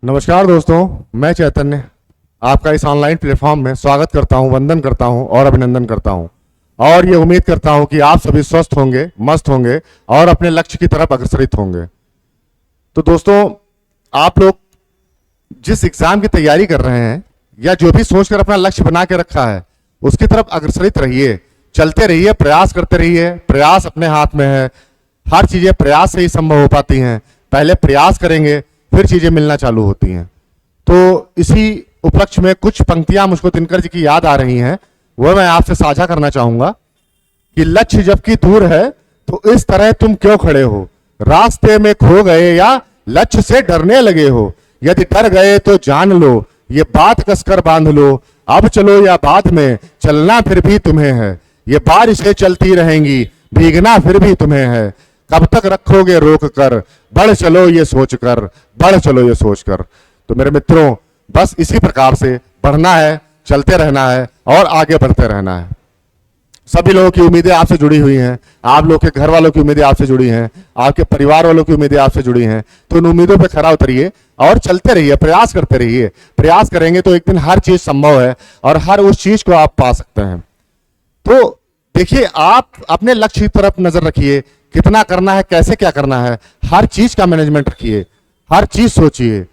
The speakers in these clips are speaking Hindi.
नमस्कार दोस्तों, मैं चैतन्य आपका इस ऑनलाइन प्लेटफॉर्म में स्वागत करता हूं, वंदन करता हूं और अभिनंदन करता हूं। और ये उम्मीद करता हूं कि आप सभी स्वस्थ होंगे, मस्त होंगे और अपने लक्ष्य की तरफ अग्रसरित होंगे। तो दोस्तों, आप लोग जिस एग्जाम की तैयारी कर रहे हैं या जो भी सोचकर अपना लक्ष्य बना के रखा है उसकी तरफ अग्रसरित रहिए, चलते रहिए, प्रयास करते रहिए। प्रयास अपने हाथ में है। हर चीजें प्रयास से ही संभव हो पाती हैं। पहले प्रयास करेंगे फिर चीजें मिलना चालू होती हैं। तो इसी उपलक्ष्य में कुछ पंक्तियां मुझको दिनकर जी की याद आ रही हैं, वह मैं आपसे साझा करना चाहूंगा कि लक्ष्य जबकि दूर है तो इस तरह तुम क्यों खड़े हो, रास्ते में खो गए या लक्ष्य से डरने लगे हो। यदि डर गए तो जान लो, ये बात कसकर बांध लो, अब चलो या बाद में चलना फिर भी तुम्हें है। ये बारिशें चलती रहेंगी, भीगना फिर भी तुम्हें है। कब तक रखोगे रोक कर, बढ़ चलो ये सोचकर, बढ़ चलो ये सोचकर। तो मेरे मित्रों, बस इसी प्रकार से बढ़ना है, चलते रहना है और आगे बढ़ते रहना है। सभी लोगों की उम्मीदें आपसे जुड़ी हुई हैं, आप लोग के घर वालों की उम्मीदें आपसे जुड़ी हैं, आपके परिवार वालों की उम्मीदें आपसे जुड़ी हैं। तो उन उम्मीदों पे खरा उतरिए और चलते रहिए, प्रयास करते रहिए। प्रयास करेंगे तो एक दिन हर चीज संभव है और हर उस चीज को आप पा सकते हैं। तो देखिए, आप अपने लक्ष्य की तरफ नजर रखिए, कितना करना है, कैसे क्या करना है, हर चीज का मैनेजमेंट रखिए, हर चीज सोचिए।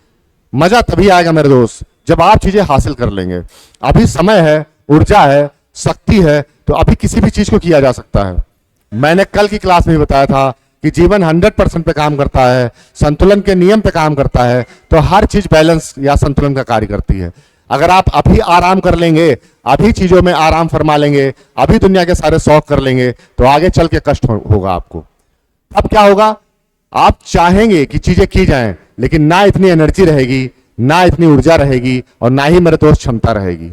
मजा तभी आएगा मेरे दोस्त जब आप चीजें हासिल कर लेंगे। अभी समय है, ऊर्जा है, शक्ति है, तो अभी किसी भी चीज को किया जा सकता है। मैंने कल की क्लास में भी बताया था कि जीवन 100% पे काम करता है, संतुलन के नियम पे काम करता है। तो हर चीज बैलेंस या संतुलन का कार्य करती है। अगर आप अभी आराम कर लेंगे, अभी चीजों में आराम फरमा लेंगे, अभी दुनिया के सारे शौक कर लेंगे, तो आगे चल के कष्ट होगा आपको। अब क्या होगा, आप चाहेंगे कि चीजें की जाएं, लेकिन ना इतनी एनर्जी रहेगी, ना इतनी ऊर्जा रहेगी और ना ही मेरे दोस्त क्षमता रहेगी।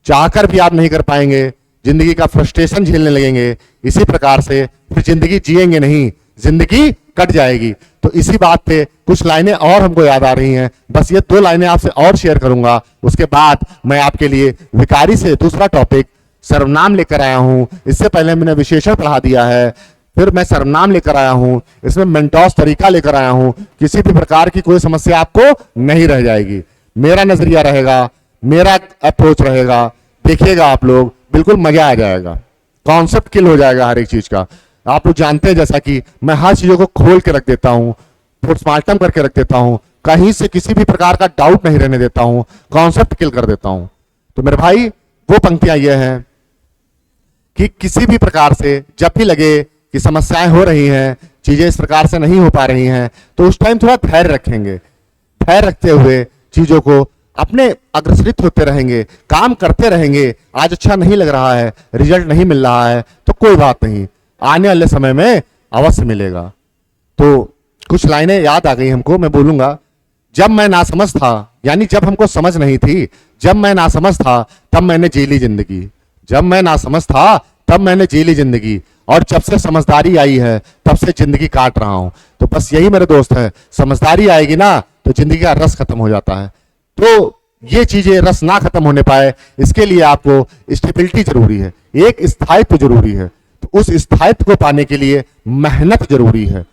चाहकर भी आप नहीं कर पाएंगे, जिंदगी का फ्रस्ट्रेशन झेलने लगेंगे। इसी प्रकार से फिर जिंदगी जिएंगे नहीं, जिंदगी कट जाएगी। तो इसी बात पे कुछ लाइनें और हमको याद आ रही हैं। बस ये 2 लाइनें आपसे और शेयर करूंगा, उसके बाद मैं आपके लिए विकारी से दूसरा टॉपिक सर्वनाम लेकर आया हूं। इससे पहले मैंने विशेषण पढ़ा दिया है, फिर मैं सर्वनाम लेकर आया हूं। इसमें मेंटोस तरीका लेकर आया हूं। किसी भी प्रकार की कोई समस्या आपको नहीं रह जाएगी। मेरा नजरिया रहेगा, मेरा अप्रोच रहेगा। देखिएगा आप लोग, बिल्कुल मजा आ जाएगा। कॉन्सेप्ट किल हो जाएगा हर एक चीज का। आप लोग जानते हैं जैसा कि मैं हर चीजों को खोल के रख देता हूं, पोस्टमार्टम करके रख देता हूं, कहीं से किसी भी प्रकार का डाउट नहीं रहने देता हूं, कॉन्सेप्ट किल कर देता हूं। तो मेरे भाई, वो पंक्तियां ये हैं कि किसी भी प्रकार से जब भी लगे कि समस्याएं हो रही हैं, चीजें इस प्रकार से नहीं हो पा रही हैं, तो उस टाइम थोड़ा धैर्य रखेंगे। धैर्य रखते हुए चीजों को अपने अग्रसरित होते रहेंगे, काम करते रहेंगे। आज अच्छा नहीं लग रहा है, रिजल्ट नहीं मिल रहा है, तो कोई बात नहीं, आने वाले समय में अवश्य मिलेगा। तो कुछ लाइनें याद आ गई हमको, मैं बोलूंगा। जब मैं नासमझ था, यानी जब हमको समझ नहीं थी, जब मैं नासमझ था तब मैंने जी ली जिंदगी। जब मैं नासमझ था तब मैंने जी ली जिंदगी, और जब से समझदारी आई है तब से जिंदगी काट रहा हूं। तो बस यही मेरे दोस्त है, समझदारी आएगी ना तो जिंदगी का रस खत्म हो जाता है। तो ये चीजें रस ना खत्म होने पाए, इसके लिए आपको स्टेबिलिटी जरूरी है, एक स्थायित्व जरूरी है। तो उस स्थायित्व को पाने के लिए मेहनत जरूरी है।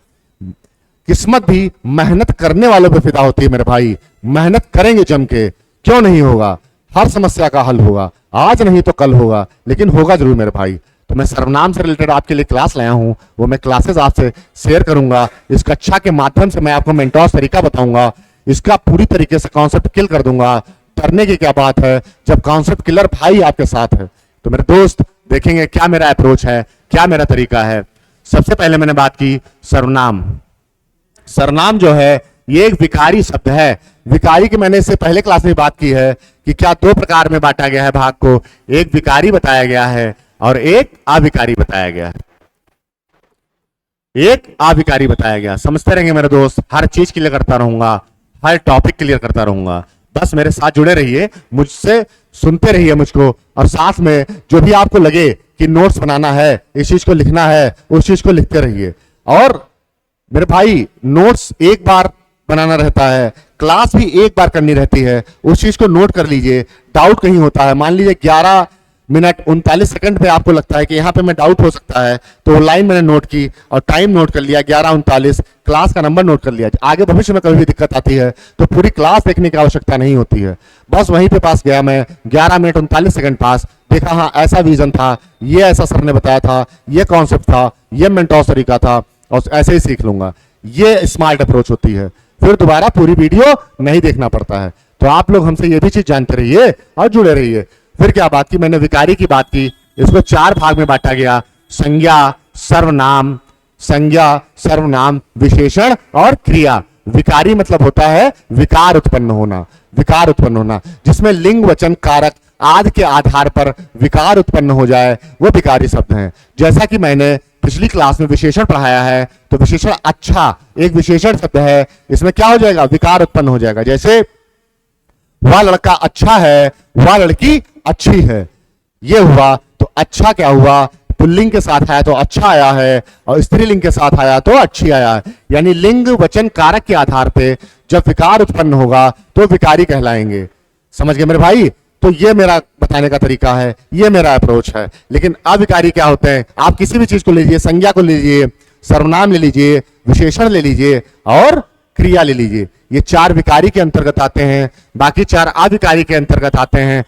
किस्मत भी मेहनत करने वालों पे फिदा होती है मेरे भाई। मेहनत करेंगे जम के, क्यों नहीं होगा, हर समस्या का हल होगा। आज नहीं तो कल होगा, लेकिन होगा जरूर मेरे भाई। तो मैं सर्वनाम से रिलेटेड आपके लिए क्लास लाया हूं, वो मैं क्लासेस आपसे शेयर करूंगा। इस कक्षा के माध्यम से मैं आपको मेंटोस तरीका बताऊंगा, इसका पूरी तरीके से कॉन्सेप्ट किल कर दूंगा। डरने की क्या बात है जब कॉन्सेप्ट किलर भाई आपके साथ है। तो मेरे दोस्त, देखेंगे क्या मेरा अप्रोच है, क्या मेरा तरीका है। सबसे पहले मैंने बात की सर्वनाम। सर्वनाम जो है ये एक विकारी शब्द है। विकारी की मैंने इससे पहले क्लास में बात की है कि क्या 2 प्रकार में बांटा गया है भाग को, एक विकारी बताया गया है और एक अविकारी बताया गया है। एक अविकारी बताया गया। समझते रहेंगे मेरे दोस्त, हर चीज क्लियर करता रहूंगा, हर टॉपिक क्लियर करता रहूंगा। बस मेरे साथ जुड़े रहिए, मुझसे सुनते रहिए मुझको, और साथ में जो भी आपको लगे कि नोट्स बनाना है, इस चीज को लिखना है, उस चीज को लिखते रहिए। और मेरे भाई, नोट्स एक बार बनाना रहता है, क्लास भी एक बार करनी रहती है, उस चीज को नोट कर लीजिए। डाउट कहीं होता है, मान लीजिए मिनट 39 सेकंड पे आपको लगता है कि यहाँ पे मैं डाउट हो सकता है, तो वो लाइन मैंने नोट की और टाइम नोट कर लिया 11:39, क्लास का नंबर नोट कर लिया। आगे भविष्य में कभी भी दिक्कत आती है तो पूरी क्लास देखने की आवश्यकता नहीं होती है, बस वहीं पे पास गया मैं, 11 मिनट 39 सेकंड पास, देखा हाँ ऐसा विजन था, ये ऐसा सर ने बताया था, ये कॉन्सेप्ट था, ये मेंटोर तरीका था, और ऐसे ही सीख लूंगा। ये स्मार्ट अप्रोच होती है, फिर दोबारा पूरी वीडियो नहीं देखना पड़ता है। तो आप लोग हमसे ये भी चीज जानते रहिए और जुड़े रहिए। फिर क्या बात की, मैंने विकारी की बात की, इसको 4 भाग में बांटा गया, संज्ञा, सर्वनाम, संज्ञा, सर्वनाम, विशेषण और क्रिया। विकारी मतलब होता है विकार उत्पन्न होना, विकार उत्पन्न होना, जिसमें लिंग वचन कारक आदि के आधार पर विकार उत्पन्न हो जाए, वो विकारी शब्द हैं। जैसा कि मैंने पिछली क्लास में विशेषण पढ़ाया है, तो विशेषण अच्छा एक विशेषण शब्द है, इसमें क्या हो जाएगा, विकार उत्पन्न हो जाएगा। जैसे वह लड़का अच्छा है, वह लड़की अच्छी है, ये हुआ तो अच्छा क्या हुआ, पुल्लिंग के साथ आया तो अच्छा आया है, और स्त्रीलिंग के साथ आया तो अच्छी आया है। यानी लिंग वचन कारक के आधार पे जब विकार उत्पन्न होगा तो विकारी कहलाएंगे। समझ गए मेरे भाई? तो ये मेरा बताने का तरीका है, ये मेरा अप्रोच है। लेकिन अविकारी क्या होते हैं, आप किसी भी चीज को लीजिए, संज्ञा को लीजिए, सर्वनाम ले लीजिए, विशेषण ले लीजिए और क्रिया ले लीजिए, ये 4 विकारी के अंतर्गत आते हैं, बाकी 4 अविकारी के अंतर्गत आते हैं।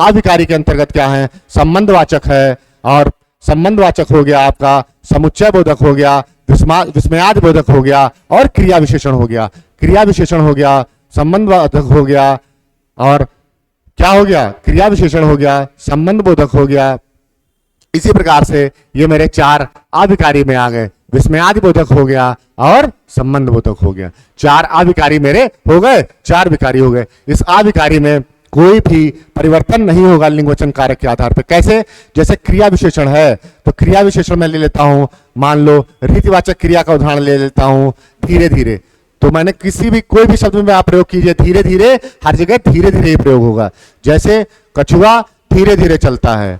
अविकारी के अंतर्गत क्या है, संबंधवाचक है, और संबंधवाचक हो गया आपका, समुच्चय बोधक हो गया, विस्मयादि बोधक हो गया, और क्रिया विशेषण हो गया। क्रिया विशेषण हो गया, संबंधवाचक हो गया, और क्या हो गया, क्रिया विशेषण हो गया, संबंध बोधक हो गया। इसी प्रकार से ये मेरे 4 अविकारी में आ गए, विस्मयादि बोधक हो गया और संबंध बोधक हो गया। 4 अविकारी मेरे हो गए, 4 विकारी हो गए। इस अविकारी में कोई भी परिवर्तन नहीं होगा लिंग वचन कारक के आधार पर। कैसे, जैसे क्रिया विशेषण है तो क्रिया विशेषण मैं ले लेता हूं, मान लो रीतिवाचक क्रिया का उदाहरण ले लेता हूं, धीरे धीरे। तो मैंने किसी भी कोई भी शब्द में आप प्रयोग कीजिए, धीरे धीरे, हर जगह धीरे धीरे ही प्रयोग होगा। जैसे कछुआ धीरे धीरे चलता है,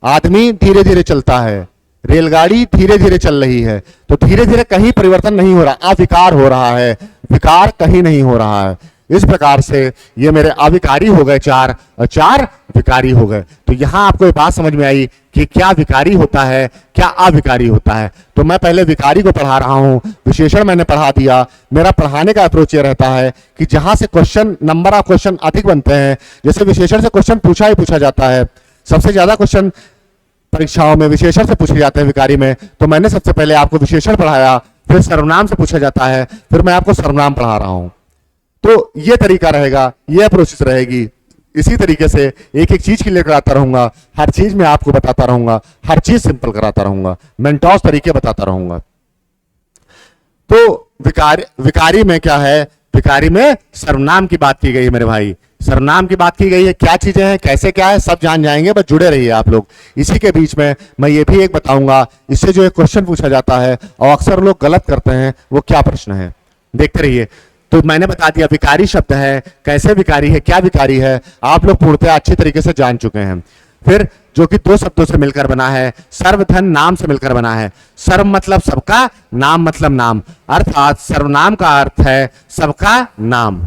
आदमी धीरे धीरे चलता है, रेलगाड़ी धीरे धीरे चल रही है, तो धीरे धीरे कहीं परिवर्तन नहीं हो रहा, अविकार हो रहा है, विकार कहीं नहीं हो रहा है। इस प्रकार से ये मेरे अविकारी हो गए 4 और 4 विकारी हो गए। तो यहां आपको ये बात समझ में आई कि क्या विकारी होता है, क्या अविकारी होता है। तो मैं पहले विकारी को पढ़ा रहा हूं, विशेषण मैंने पढ़ा दिया। मेरा पढ़ाने का अप्रोच ये रहता है कि जहां से क्वेश्चन, नंबर ऑफ क्वेश्चन अधिक बनते हैं, जैसे विशेषण से क्वेश्चन पूछा ही पूछा जाता है, सबसे ज्यादा क्वेश्चन परीक्षाओं में विशेषण से पूछे जाते हैं विकारी में, तो मैंने सबसे पहले आपको विशेषण पढ़ाया, फिर सर्वनाम से पूछा जाता है, फिर मैं आपको सर्वनाम पढ़ा रहा हूं। तो ये तरीका रहेगा, ये प्रोसेस रहेगी। इसी तरीके से एक एक चीज क्लियर कराता रहूंगा, हर चीज में आपको बताता रहूंगा, हर चीज सिंपल कराता रहूंगा, मेंटोस तरीके बताता रहूंगा। तो विकारी में क्या है, विकारी में सर्वनाम की बात की गई है मेरे भाई, सर्वनाम की बात की गई है। क्या चीजें हैं, कैसे क्या है, सब जान जाएंगे, बस जुड़े रहिए आप लोग। इसी के बीच में मैं ये भी एक बताऊंगा, इससे जो एक क्वेश्चन पूछा जाता है और अक्सर लोग गलत करते हैं, वो क्या प्रश्न है, देखते रहिए। तो मैंने बता दिया विकारी शब्द है, कैसे विकारी है, क्या विकारी है, आप लोग पूर्णतः अच्छी तरीके से जान चुके हैं। फिर जो कि 2 शब्दों से मिलकर बना है, सर्वधन नाम से मिलकर बना है। सर्व मतलब सबका, नाम मतलब नाम, अर्थात सर्वनाम का अर्थ है सबका नाम।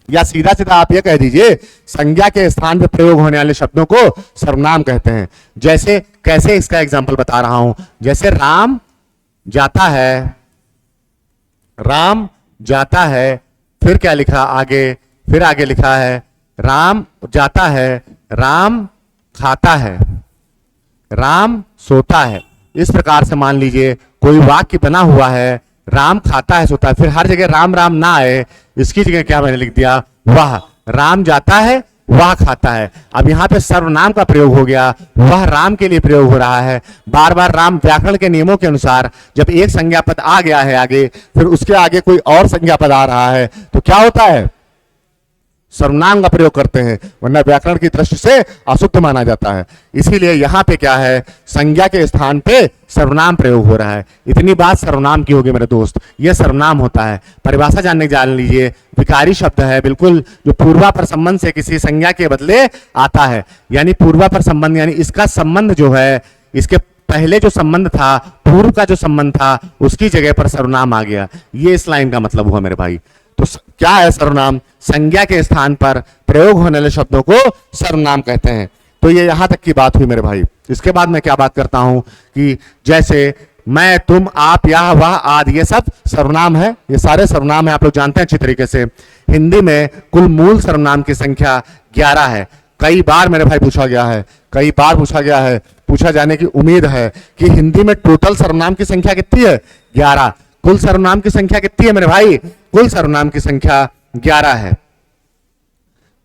या सीधा सीधा आप ये कह dीजिए, संज्ञा के स्थान पर प्रयोग होने वाले शब्दों को सर्वनाम कहते हैं। जैसे, कैसे, इसका एग्जाम्पल बता रहा हूं। जैसे राम जाता है, राम जाता है, फिर क्या लिखा आगे, फिर आगे लिखा है राम जाता है, राम खाता है, राम सोता है। इस प्रकार से मान लीजिए कोई वाक्य बना हुआ है, राम खाता है, सोता है, फिर हर जगह राम राम ना आए, इसकी जगह क्या मैंने लिख दिया, वह राम जाता है, वह खाता है। अब यहां पे सर्वनाम का प्रयोग हो गया, वह राम के लिए प्रयोग हो रहा है। बार बार राम व्याकरण के नियमों के अनुसार जब एक संज्ञा पद आ गया है आगे, फिर उसके आगे कोई और संज्ञा पद आ रहा है, तो क्या होता है, सर्वनाम का प्रयोग करते हैं, वरना व्याकरण की दृष्टि से अशुद्ध माना जाता है। इसीलिए यहां पे क्या है, संज्ञा के स्थान पे सर्वनाम प्रयोग हो रहा है। इतनी बात सर्वनाम की होगी मेरे दोस्त, यह सर्वनाम होता है। परिभाषा जानने जान लीजिए, विकारी शब्द है बिल्कुल जो पूर्वापर संबंध से किसी संज्ञा के बदले आता है। यानी पूर्वापर संबंध, यानी इसका संबंध जो है, इसके पहले जो संबंध था, पूर्व का जो संबंध था, उसकी जगह पर सर्वनाम आ गया। ये इस लाइन का मतलब हुआ मेरे भाई। तो क्या है सर्वनाम, संज्ञा के स्थान पर प्रयोग होने वाले शब्दों को सर्वनाम कहते हैं। तो ये यहां तक की बात हुई मेरे भाई। इसके बाद मैं क्या बात करता हूं कि जैसे मैं, तुम, आप, यह, वह आदि, ये सब सर्वनाम है, ये सारे सर्वनाम है, आप लोग जानते हैं अच्छी तरीके से। हिंदी में कुल मूल सर्वनाम की संख्या 11 है। कई बार मेरे भाई पूछा गया है, कई बार पूछा गया है, पूछा जाने की उम्मीद है कि हिंदी में टोटल सर्वनाम की संख्या कितनी है? 11। कुल सर्वनाम की संख्या कितनी है मेरे भाई? कुल सर्वनाम की संख्या 11 है।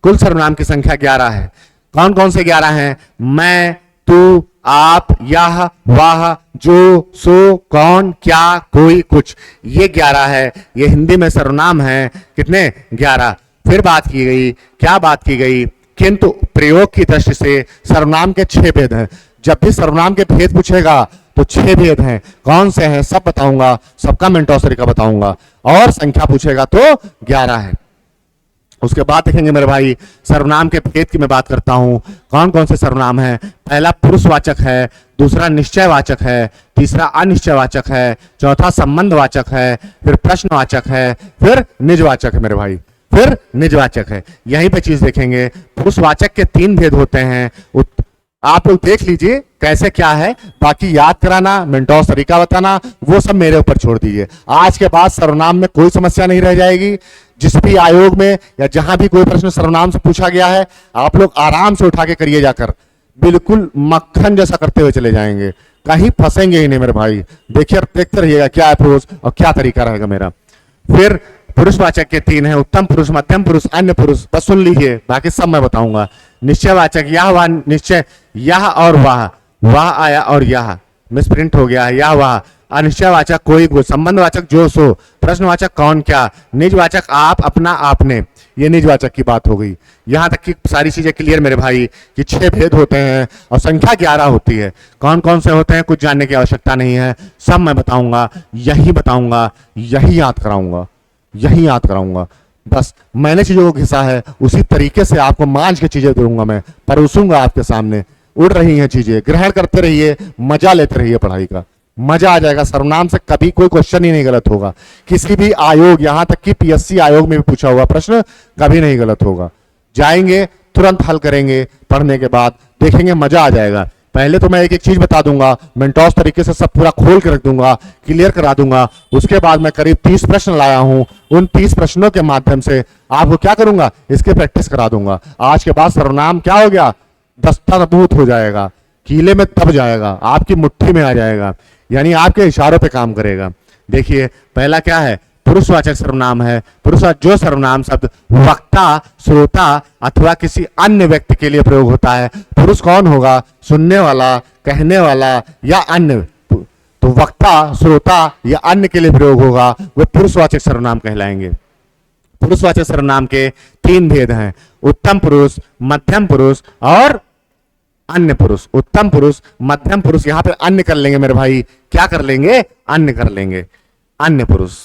कुल सर्वनाम की संख्या 11 है। कौन कौन से 11 हैं? मैं, तू, आप, यह, वह, जो, सो, कौन, क्या, कोई, कुछ, ये 11 है। ये हिंदी में सर्वनाम है। कितने? 11। फिर बात की गई, क्या बात की गई? किंतु प्रयोग की दृष्टि से सर्वनाम के 6 भेद हैं। जब भी सर्वनाम के भेद पूछेगा तो 6 भेद हैं। कौन से हैं सब बताऊंगा, सबका मेंटोस तरीका बताऊंगा। और संख्या पूछेगा तो 11 है। उसके बाद देखेंगे मेरे भाई सर्वनाम के भेद की मैं बात करता हूं। कौन कौन से सर्वनाम है? पहला पुरुषवाचक है, दूसरा निश्चयवाचक है, तीसरा अनिश्चयवाचक है, चौथा संबंधवाचक है, फिर प्रश्नवाचक है, फिर निजवाचक है मेरे भाई, फिर निजवाचक है। यहीं पे चीज देखेंगे। पुरुषवाचक के 3 भेद होते हैं। आप लोग देख लीजिए कैसे क्या है, बाकी याद कराना, मेंटोस तरीका बताना, वो सब मेरे ऊपर छोड़ दीजिए। आज के बाद सर्वनाम में कोई समस्या नहीं रह जाएगी। जिस भी आयोग में या जहां भी कोई प्रश्न सर्वनाम से पूछा गया है, आप लोग आराम से उठा के करिए जाकर, बिल्कुल मक्खन जैसा करते हुए चले जाएंगे, कहीं फंसेंगे ही नहीं मेरे भाई। देखिए, देखते रहिएगा क्या अप्रोच और क्या तरीका रहेगा मेरा। फिर पुरुषवाचक के 3 है, उत्तम पुरुष, मध्यम पुरुष, अन्य पुरुष। बस सुन लीजिए, बाकी सब मैं बताऊंगा। निश्चयवाचक, यह, वह, निश्चय, यह और वह आया और यह मिसप्रिंट हो गया है, यह वह। अनिश्चयवाचक कोई को, संबंधवाचक जो सो, प्रश्नवाचक कौन क्या, निजवाचक आप, अपना, आपने। ये निजवाचक की बात हो गई। यहां तक की सारी चीजें क्लियर मेरे भाई कि 6 भेद होते हैं और संख्या 11 होती है। कौन कौन से होते हैं कुछ जानने की आवश्यकता नहीं है, सब मैं बताऊंगा, यही बताऊंगा, यही याद कराऊंगा, यही याद कराऊंगा। बस मैंने चीजों को घिसा है, उसी तरीके से आपको मांझ के चीजें दूंगा, मैं परोसूंगा आपके सामने। उड़ रही हैं चीजें, ग्रहण करते रहिए, मजा लेते रहिए पढ़ाई का, मजा आ जाएगा। सर्वनाम से कभी कोई क्वेश्चन ही नहीं गलत होगा। किसी भी आयोग, यहां तक कि पीएससी आयोग में भी पूछा हुआ प्रश्न कभी नहीं गलत होगा। जाएंगे तुरंत हल करेंगे, पढ़ने के बाद देखेंगे मजा आ जाएगा। पहले तो मैं एक एक चीज बता दूंगा, मेंटोस तरीके से सब पूरा खोल के रख दूंगा, क्लियर करा दूंगा। उसके बाद मैं करीब 30 प्रश्न लाया हूं, उन 30 प्रश्नों के माध्यम से आपको क्या करूंगा, इसके प्रैक्टिस करा दूंगा। आज के बाद सर्वनाम क्या हो गया, दस्तावेज हो जाएगा, कीले में दब जाएगा, आपकी मुट्ठी में आ जाएगा, यानी आपके इशारों पे काम करेगा। देखिए पहला क्या है, पुरुषवाचक सर्वनाम है। पुरुषवाचक जो सर्वनाम शब्द वक्ता, श्रोता अथवा किसी अन्य व्यक्ति के लिए प्रयोग होता है। पुरुष कौन होगा, सुनने वाला, कहने वाला या अन्य। तो वक्ता, श्रोता या अन्य के लिए प्रयोग होगा, वे पुरुषवाचक सर्वनाम कहलाएंगे। पुरुषवाचक सर्वनाम के 3 भेद हैं, उत्तम पुरुष, मध्यम पुरुष और अन्य पुरुष। उत्तम पुरुष, मध्यम पुरुष, यहां पे अन्य कर लेंगे मेरे भाई, क्या कर लेंगे, अन्य कर लेंगे, अन्य पुरुष,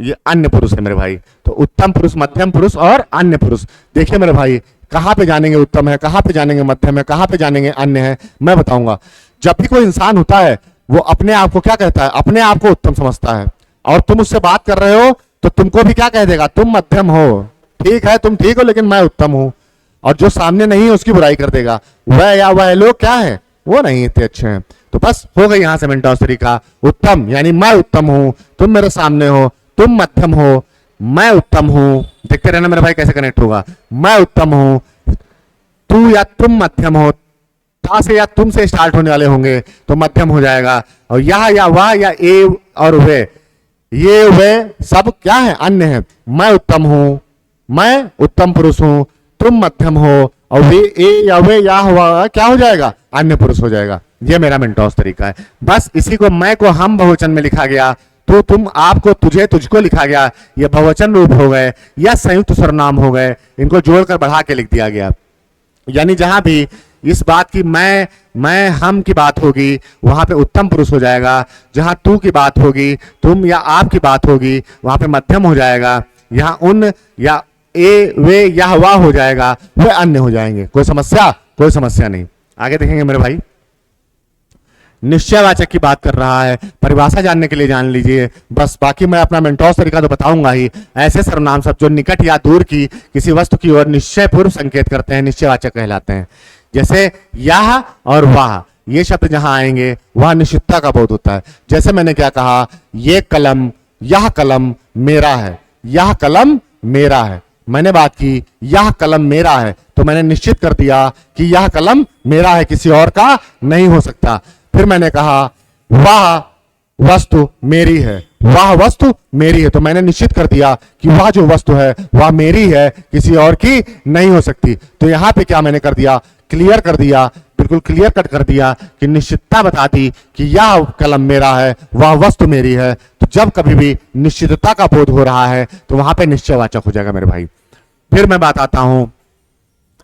ये अन्य पुरुष है मेरे भाई। तो उत्तम पुरुष, मध्यम पुरुष और अन्य पुरुष। देखिए मेरे भाई, कहां पे जानेंगे उत्तम है, कहां पे जानेंगे मध्यम है, कहां पे जानेंगे अन्य है, मैं बताऊंगा। जब भी कोई इंसान होता है वो अपने आप को क्या कहता है, अपने आप को उत्तम समझता है, और तुम उससे बात कर रहे हो तो तुमको भी क्या कह देगा, तुम मध्यम हो, ठीक है तुम ठीक हो लेकिन मैं उत्तम हूं। और जो सामने नहीं है उसकी बुराई कर देगा, वह या वह लोग क्या है, वो नहीं इतने अच्छे हैं। तो बस हो गई यहां से मेंटोस तरीका। उत्तम यानी मैं उत्तम हूं, तुम मेरे सामने हो, तुम मध्यम हो, मैं उत्तम हूं। देखते रहना मेरे भाई कैसे कनेक्ट होगा। मैं उत्तम हूं, तू या तुम मध्यम हो, ता से या तुम से स्टार्ट होने वाले होंगे तो मध्यम हो जाएगा। और यह या वह या ए और वे, ये वे सब क्या है, अन्य है। मैं उत्तम हूं, मैं उत्तम पुरुष हूं, तुम मध्यम हो, और वे ए या वे या वह क्या हो जाएगा, अन्य पुरुष हो जाएगा। ये मेरा मेंटोस तरीका है। बस इसी को मैं को हम बहुवचन में लिखा गया, तो तुम आपको तुझे तुझको लिखा गया, ये बहुवचन रूप हो गए या संयुक्त सर्वनाम हो गए, इनको जोड़कर बढ़ा के लिख दिया गया। यानी जहां भी इस बात की मैं हम की बात होगी वहां पे उत्तम पुरुष हो जाएगा, जहां तू की बात होगी, तुम या आप की बात होगी वहां पे मध्यम हो जाएगा, यहां उन या ए वे या वह हो जाएगा, वे अन्य हो जाएंगे। कोई समस्या, कोई समस्या नहीं। आगे देखेंगे मेरे भाई, निश्चयवाचक की बात कर रहा है। परिभाषा जानने के लिए जान लीजिए बस, बाकी मैं अपना मेंटोस तरीका तो बताऊंगा ही। ऐसे सर्वनाम शब्द जो निकट या दूर की किसी वस्तु की ओर निश्चय पूर्व संकेत करते हैं निश्चयवाचक कहलाते हैं। जैसे यह और वह, ये शब्द जहां आएंगे वह निश्चितता का बोध होता है। जैसे मैंने क्या कहा, ये कलम, यह कलम मेरा है, यह कलम मेरा है। मैंने बात की यह कलम मेरा है तो मैंने निश्चित कर दिया कि यह कलम मेरा है, किसी और का नहीं हो सकता। फिर मैंने कहा वह वस्तु मेरी है, वह वस्तु मेरी है तो मैंने निश्चित कर दिया कि वह जो वस्तु है वह मेरी है, किसी और की नहीं हो सकती। तो यहां पे क्या मैंने कर दिया, क्लियर कर दिया, बिल्कुल क्लियर कट कर दिया कि निश्चितता बता दी कि यह कलम मेरा है, वह वस्तु मेरी है। तो जब कभी भी निश्चितता का बोध हो रहा है तो वहां पे निश्चयवाचक हो जाएगा मेरे भाई। फिर मैं बात आता हूं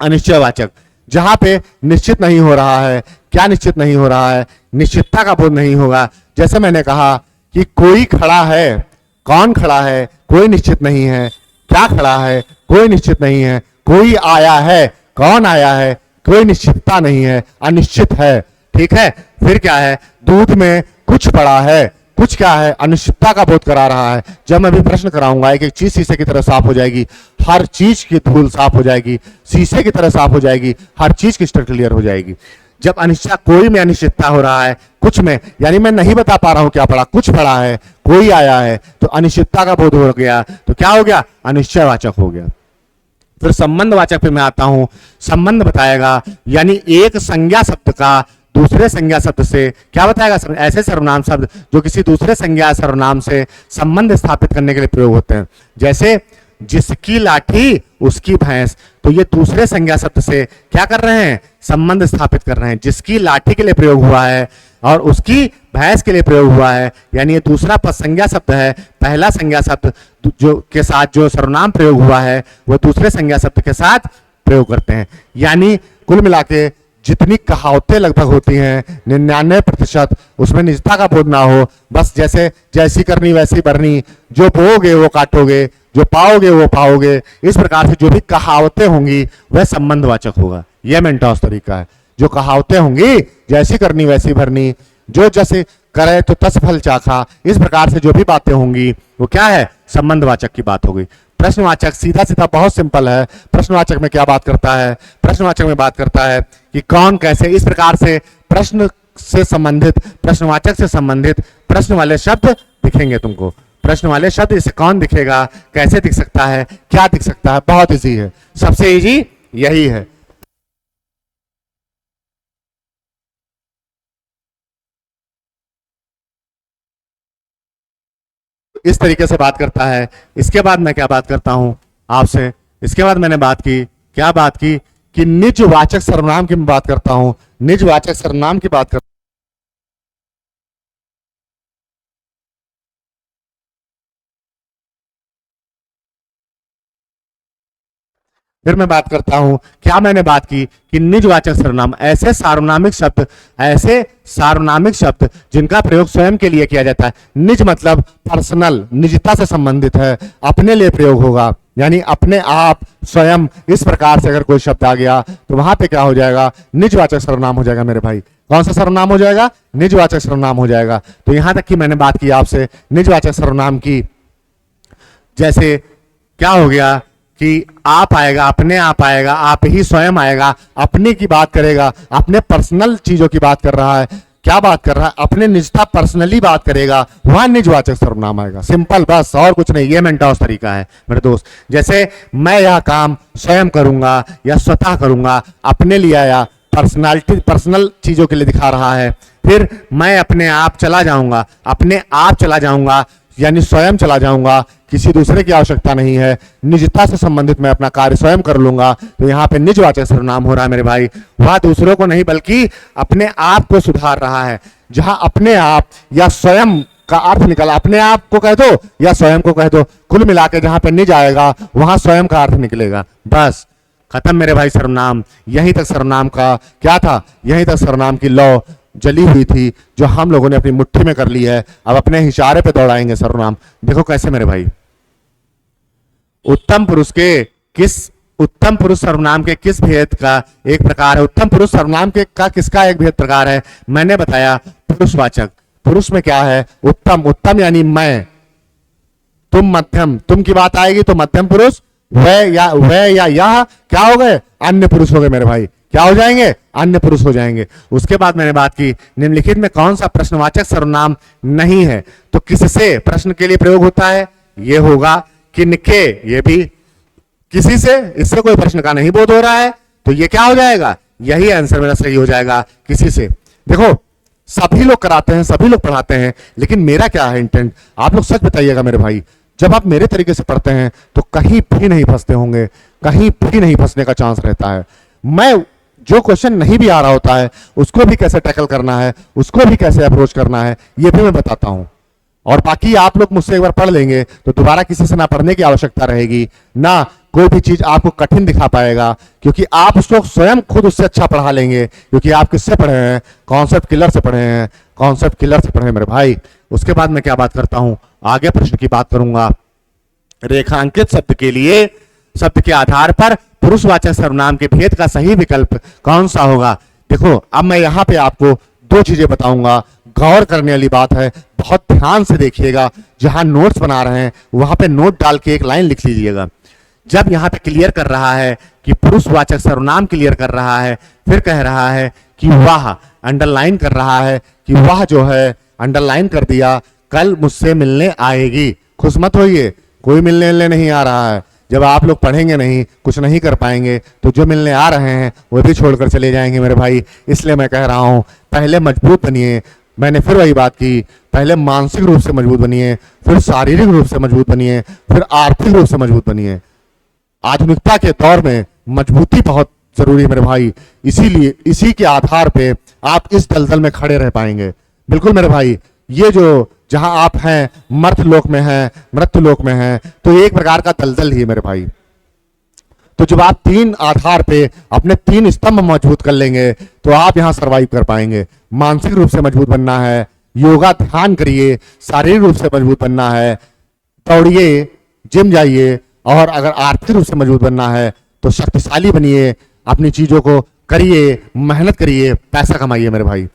अनिश्चयवाचक, जहां पे निश्चित नहीं हो रहा है। क्या निश्चित नहीं हो रहा है, निश्चितता का बोध नहीं होगा। जैसे मैंने कहा कि कोई खड़ा है, कौन खड़ा है, कोई निश्चित नहीं है। क्या खड़ा है, कोई निश्चित नहीं है। कोई आया है, कौन आया है, कोई निश्चितता नहीं है, अनिश्चित है। ठीक है। फिर क्या है, दूध में कुछ पड़ा है, कुछ क्या है, अनिश्चितता का बोध करा रहा है। जब मैं भी प्रश्न कराऊंगा एक एक चीज शीशे की तरह साफ हो जाएगी, हर चीज की धूल साफ हो जाएगी, शीशे की तरह साफ हो जाएगी, हर चीज की स्ट्रक्चर क्लियर हो जाएगी। जब अनिश्चितता, कोई में अनिश्चितता हो रहा है, कुछ में, यानी मैं नहीं बता पा रहा हूं क्या पड़ा, कुछ पड़ा है, कोई आया है, तो अनिश्चितता का बोध हो गया। तो क्या हो गया, अनिश्चयवाचक हो गया। फिर संबंधवाचक पे मैं आता हूं, संबंध बताएगा, यानी एक संज्ञा शब्द का दूसरे संज्ञा शब्द से क्या बताएगा, ऐसे सर्वनाम शब्द जो किसी दूसरे संज्ञा सर्वनाम से संबंध स्थापित करने के लिए प्रयोग होते हैं। जैसे जिसकी लाठी उसकी भैंस, तो ये दूसरे संज्ञा शब्द से क्या कर रहे हैं, संबंध स्थापित कर रहे हैं। जिसकी लाठी के लिए प्रयोग हुआ है और उसकी भैंस के लिए प्रयोग हुआ है, यानी ये दूसरा पद संज्ञा शब्द है। पहला संज्ञा शब्द जो के साथ जो सर्वनाम प्रयोग हुआ है वो दूसरे संज्ञा शब्द के साथ प्रयोग करते हैं। यानी कुल मिला के जितनी कहावतें लगभग होती हैं 99% उसमें निजता का बोध ना हो। बस जैसे जैसी करनी वैसी भरनी, जो बोओगे वो काटोगे, जो पाओगे वो पाओगे, इस प्रकार से जो भी कहावतें होंगी वह संबंधवाचक होगा। यह मेंटोस तरीका है। जो कहावतें होंगी जैसी करनी वैसी भरनी, जो जैसे करे तो तस फल चाखा, इस प्रकार से जो भी बातें होंगी वो क्या है, संबंधवाचक की बात होगी। प्रश्नवाचक सीधा सीधा बहुत सिंपल है। प्रश्नवाचक में क्या बात करता है, प्रश्नवाचक में बात करता है कि कौन कैसे, इस प्रकार से प्रश्न से संबंधित, प्रश्नवाचक से संबंधित प्रश्न वाले शब्द दिखेंगे तुमको। प्रश्न वाले शब्द इसे कौन दिखेगा, कैसे दिख सकता है, क्या दिख सकता है, बहुत इजी है, सबसे इजी यही है। इस तरीके से बात करता है। इसके बाद मैं क्या बात करता हूं आपसे, इसके बाद मैंने बात की, क्या बात की कि निजवाचक सर्वनाम की मैं बात करता हूं। निजवाचक सर्वनाम की बात कर, फिर मैं बात करता हूं, क्या मैंने बात की कि निजवाचक सर्वनाम ऐसे सार्वनामिक शब्द, ऐसे सार्वनामिक शब्द जिनका प्रयोग स्वयं के लिए किया जाता है। निज मतलब पर्सनल, निजता से संबंधित है, अपने लिए प्रयोग होगा, यानी अपने आप, स्वयं, इस प्रकार से अगर कोई शब्द आ गया तो वहां पे क्या हो जाएगा, निजवाचक सर्वनाम हो जाएगा मेरे भाई। कौन सा सर्वनाम हो जाएगा, निजवाचक सर्वनाम हो जाएगा। तो यहां तक कि मैंने बात की आपसे निजवाचक सर्वनाम की। जैसे क्या हो गया कि आप आएगा, अपने आप आएगा, आप ही स्वयं आएगा, अपने की बात करेगा, अपने पर्सनल चीजों की बात कर रहा है। क्या बात कर रहा है, अपने निजता पर्सनली बात करेगा, वहां निजवाचक सर्वनाम आएगा। सिंपल, बस और कुछ नहीं। ये मेंटोस तरीका है मेरे दोस्त। जैसे मैं यह काम स्वयं करूंगा या स्वतः करूंगा, अपने लिए आया, पर्सनालिटी, पर्सनल चीजों के लिए दिखा रहा है। फिर मैं अपने आप चला जाऊंगा, अपने आप चला जाऊंगा, यानी स्वयं चला जाऊंगा, किसी दूसरे की आवश्यकता नहीं है, निजता से संबंधित मैं अपना कार्य स्वयं कर लूंगा। तो यहाँ पे निजवाचक सर्वनाम हो रहा है मेरे भाई। वह दूसरों को नहीं बल्कि अपने आप को सुधार रहा है। जहां अपने आप या स्वयं का अर्थ निकला, अपने आप को कह दो या स्वयं को कह दो, कुल मिला के जहां पे निज आएगा वहां स्वयं का अर्थ निकलेगा। बस खत्म मेरे भाई सर्वनाम। यहीं तक सर्वनाम का क्या था, यहीं तक सर्वनाम की लौ जली हुई थी जो हम लोगों ने अपनी मुट्ठी में कर ली है। अब अपने इशारे पे दौड़ाएंगे सर्वनाम। देखो कैसे मेरे भाई, उत्तम पुरुष के किस उत्तम पुरुष सर्वनाम के किस भेद का एक प्रकार है? उत्तम पुरुष सर्वनाम के का किसका एक भेद प्रकार है? मैंने बताया पुरुषवाचक। पुरुष में क्या है? उत्तम। उत्तम यानी मैं, तुम मध्यम, तुम की बात आएगी तो मध्यम पुरुष, वह या यह क्या हो गए? अन्य पुरुष हो गए मेरे भाई। क्या हो जाएंगे? अन्य पुरुष हो जाएंगे। उसके बाद मैंने बात की निम्नलिखित में कौन सा प्रश्नवाचक सर्वनाम नहीं है? तो किससे प्रश्न के लिए प्रयोग होता है? ये होगा किनके, ये भी किसी से, इससे कोई प्रश्न का नहीं बोध हो रहा है, तो ये क्या हो जाएगा? यही आंसर मेरा सही हो जाएगा, किसी से। देखो सभी लोग कराते हैं, सभी लोग पढ़ाते हैं, लेकिन मेरा क्या है इंटेंट, आप लोग सच बताइएगा मेरे भाई। जब आप मेरे तरीके से पढ़ते हैं तो कहीं भी नहीं फंसते होंगे, कहीं भी नहीं फंसने का चांस रहता है। मैं जो क्वेश्चन नहीं भी आ रहा होता है उसको भी कैसे टैकल करना है, उसको भी कैसे अप्रोच करना है, ये भी मैं बताता हूं। और बाकी आप लोग मुझसे एक बार पढ़ लेंगे तो दोबारा किसी से ना पढ़ने की आवश्यकता रहेगी, ना कोई भी चीज आपको कठिन दिखा पाएगा, क्योंकि आप उसको स्वयं खुद उससे अच्छा पढ़ा लेंगे। क्योंकि आप किससे पढ़े हैं? कॉन्सेप्ट किलर से पढ़े हैं, कॉन्सेप्ट किलर से पढ़े हैं मेरे भाई। उसके बाद मैं क्या बात करता हूं, आगे प्रश्न की बात करूंगा। रेखांकित शब्द के लिए शब्द के आधार पर पुरुषवाचक सर्वनाम के भेद का सही विकल्प कौन सा होगा? देखो अब मैं यहां पे आपको दो चीजें बताऊंगा, गौर करने वाली बात है, बहुत ध्यान से देखिएगा। जहां नोट्स बना रहे हैं वहां पे नोट डाल के एक लाइन लिख लीजिएगा। जब यहां पे क्लियर कर रहा है कि पुरुषवाचक सर्वनाम क्लियर कर रहा है, फिर कह रहा है कि वह, अंडरलाइन कर रहा है कि वह जो है, अंडरलाइन कर दिया, कल मुझसे मिलने आएगी। खुश मत होइए, कोई मिलने नहीं आ रहा है। जब आप लोग पढ़ेंगे नहीं, कुछ नहीं कर पाएंगे, तो जो मिलने आ रहे हैं वो भी छोड़कर चले जाएंगे मेरे भाई। इसलिए मैं कह रहा हूं पहले मजबूत बनिए। मैंने फिर वही बात की, पहले मानसिक रूप से मजबूत बनिए, फिर शारीरिक रूप से मजबूत बनिए, फिर आर्थिक रूप से मजबूत बनिए। आधुनिकता के दौर में मजबूती बहुत जरूरी है मेरे भाई। इसीलिए इसी के आधार पे आप इस दलदल में खड़े रह पाएंगे। बिल्कुल मेरे भाई, ये जो जहां आप हैं मर्त्यलोक में हैं, मृत्युलोक में हैं, तो एक प्रकार का दलदल ही है मेरे भाई। तो जब आप तीन आधार पे अपने तीन स्तंभ मजबूत कर लेंगे तो आप यहां सरवाइव कर पाएंगे। मानसिक रूप से मजबूत बनना है, योगा ध्यान करिए। शारीरिक रूप से मजबूत बनना है, दौड़िए, जिम जाइए। और अगर आर्थिक रूप से मजबूत बनना है तो शक्तिशाली बनिए, अपनी चीजों को करिए, मेहनत करिए, पैसा कमाइए मेरे भाई।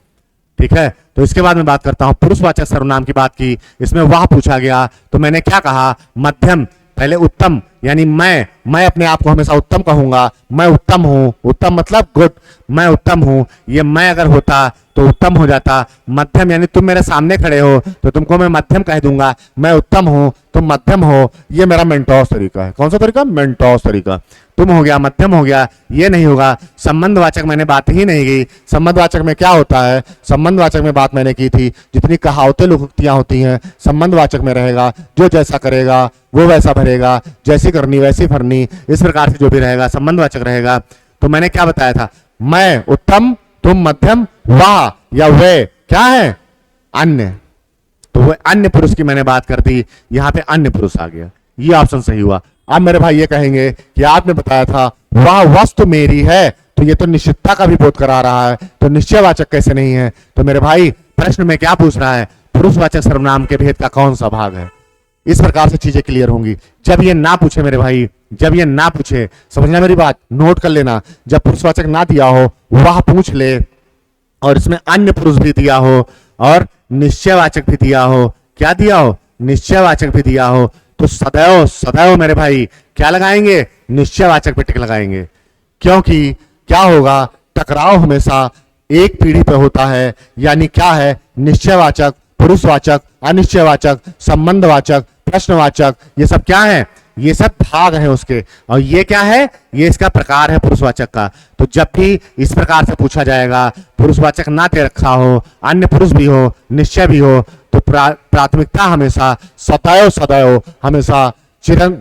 ठीक है, तो इसके बाद मैं बात करता हूं पुरुषवाचक सर्वनाम की बात की। इसमें वह पूछा गया तो मैंने क्या कहा? मध्यम। पहले उत्तम यानी मैं अपने आप को हमेशा उत्तम कहूंगा। मैं उत्तम हूं, उत्तम मतलब गुड, मैं उत्तम हूं। ये मैं अगर होता तो उत्तम हो जाता। मध्यम यानी तुम मेरे सामने खड़े हो तो तुमको मैं मध्यम कह दूंगा। मैं उत्तम हूं, तुम मध्यम हो। ये मेरा मेंटोस तरीका है। कौन सा तरीका? मेंटोस तरीका। तुम हो गया, मध्यम हो गया, ये नहीं होगा। संबंधवाचक मैंने बात ही नहीं की। संबंधवाचक में क्या होता है? संबंधवाचक में बात मैंने की थी, जितनी कहावतें लोकोक्तियां होती हैं संबंधवाचक में रहेगा। जो जैसा करेगा वो वैसा भरेगा, जैसी करनी वैसी भरनी, इस प्रकार से जो भी रहेगा संबंधवाचक रहेगा। तो मैंने क्या बताया था? मैं उत्तम, तुम मध्यम, वह या वे क्या है? अन्य। तो वो अन्य पुरुष की मैंने बात कर दी, यहां पे अन्य पुरुष आ गया, ये ऑप्शन सही हुआ। अब मेरे भाई ये कहेंगे कि आपने बताया था वह वस्तु मेरी है, तो ये तो निश्चितता का भी बोध करा रहा है, तो निश्चयवाचक कैसे नहीं है? तो मेरे भाई प्रश्न में क्या पूछ रहा है? पुरुषवाचक सर्वनाम के भेद का कौन सा भाग है? इस प्रकार से चीजें क्लियर होंगी। जब ये ना पूछे मेरे भाई, जब ये ना पूछे, समझना मेरी बात, नोट कर लेना। जब पुरुषवाचक ना दिया हो वह पूछ ले, और इसमें अन्य पुरुष भी दिया हो और निश्चयवाचक भी दिया हो। क्या दिया हो? निश्चयवाचक भी दिया हो। तो सदैव सदैव मेरे भाई क्या लगाएंगे? निश्चयवाचक पे टिक लगाएंगे। क्योंकि क्या होगा? टकराव हमेशा एक पीढ़ी पे होता है। यानी क्या है? निश्चयवाचक, पुरुषवाचक, अनिश्चयवाचक, संबंधवाचक, प्रश्नवाचक, ये सब क्या है? ये सब भाग हैं उसके। और ये क्या है? ये इसका प्रकार है पुरुषवाचक का। तो जब भी इस प्रकार से पूछा जाएगा, पुरुषवाचक ना दे रखा हो, अन्य पुरुष भी हो, निश्चय भी हो, तो प्राथमिकता हमेशा सदैव सदैव हमेशा चिरं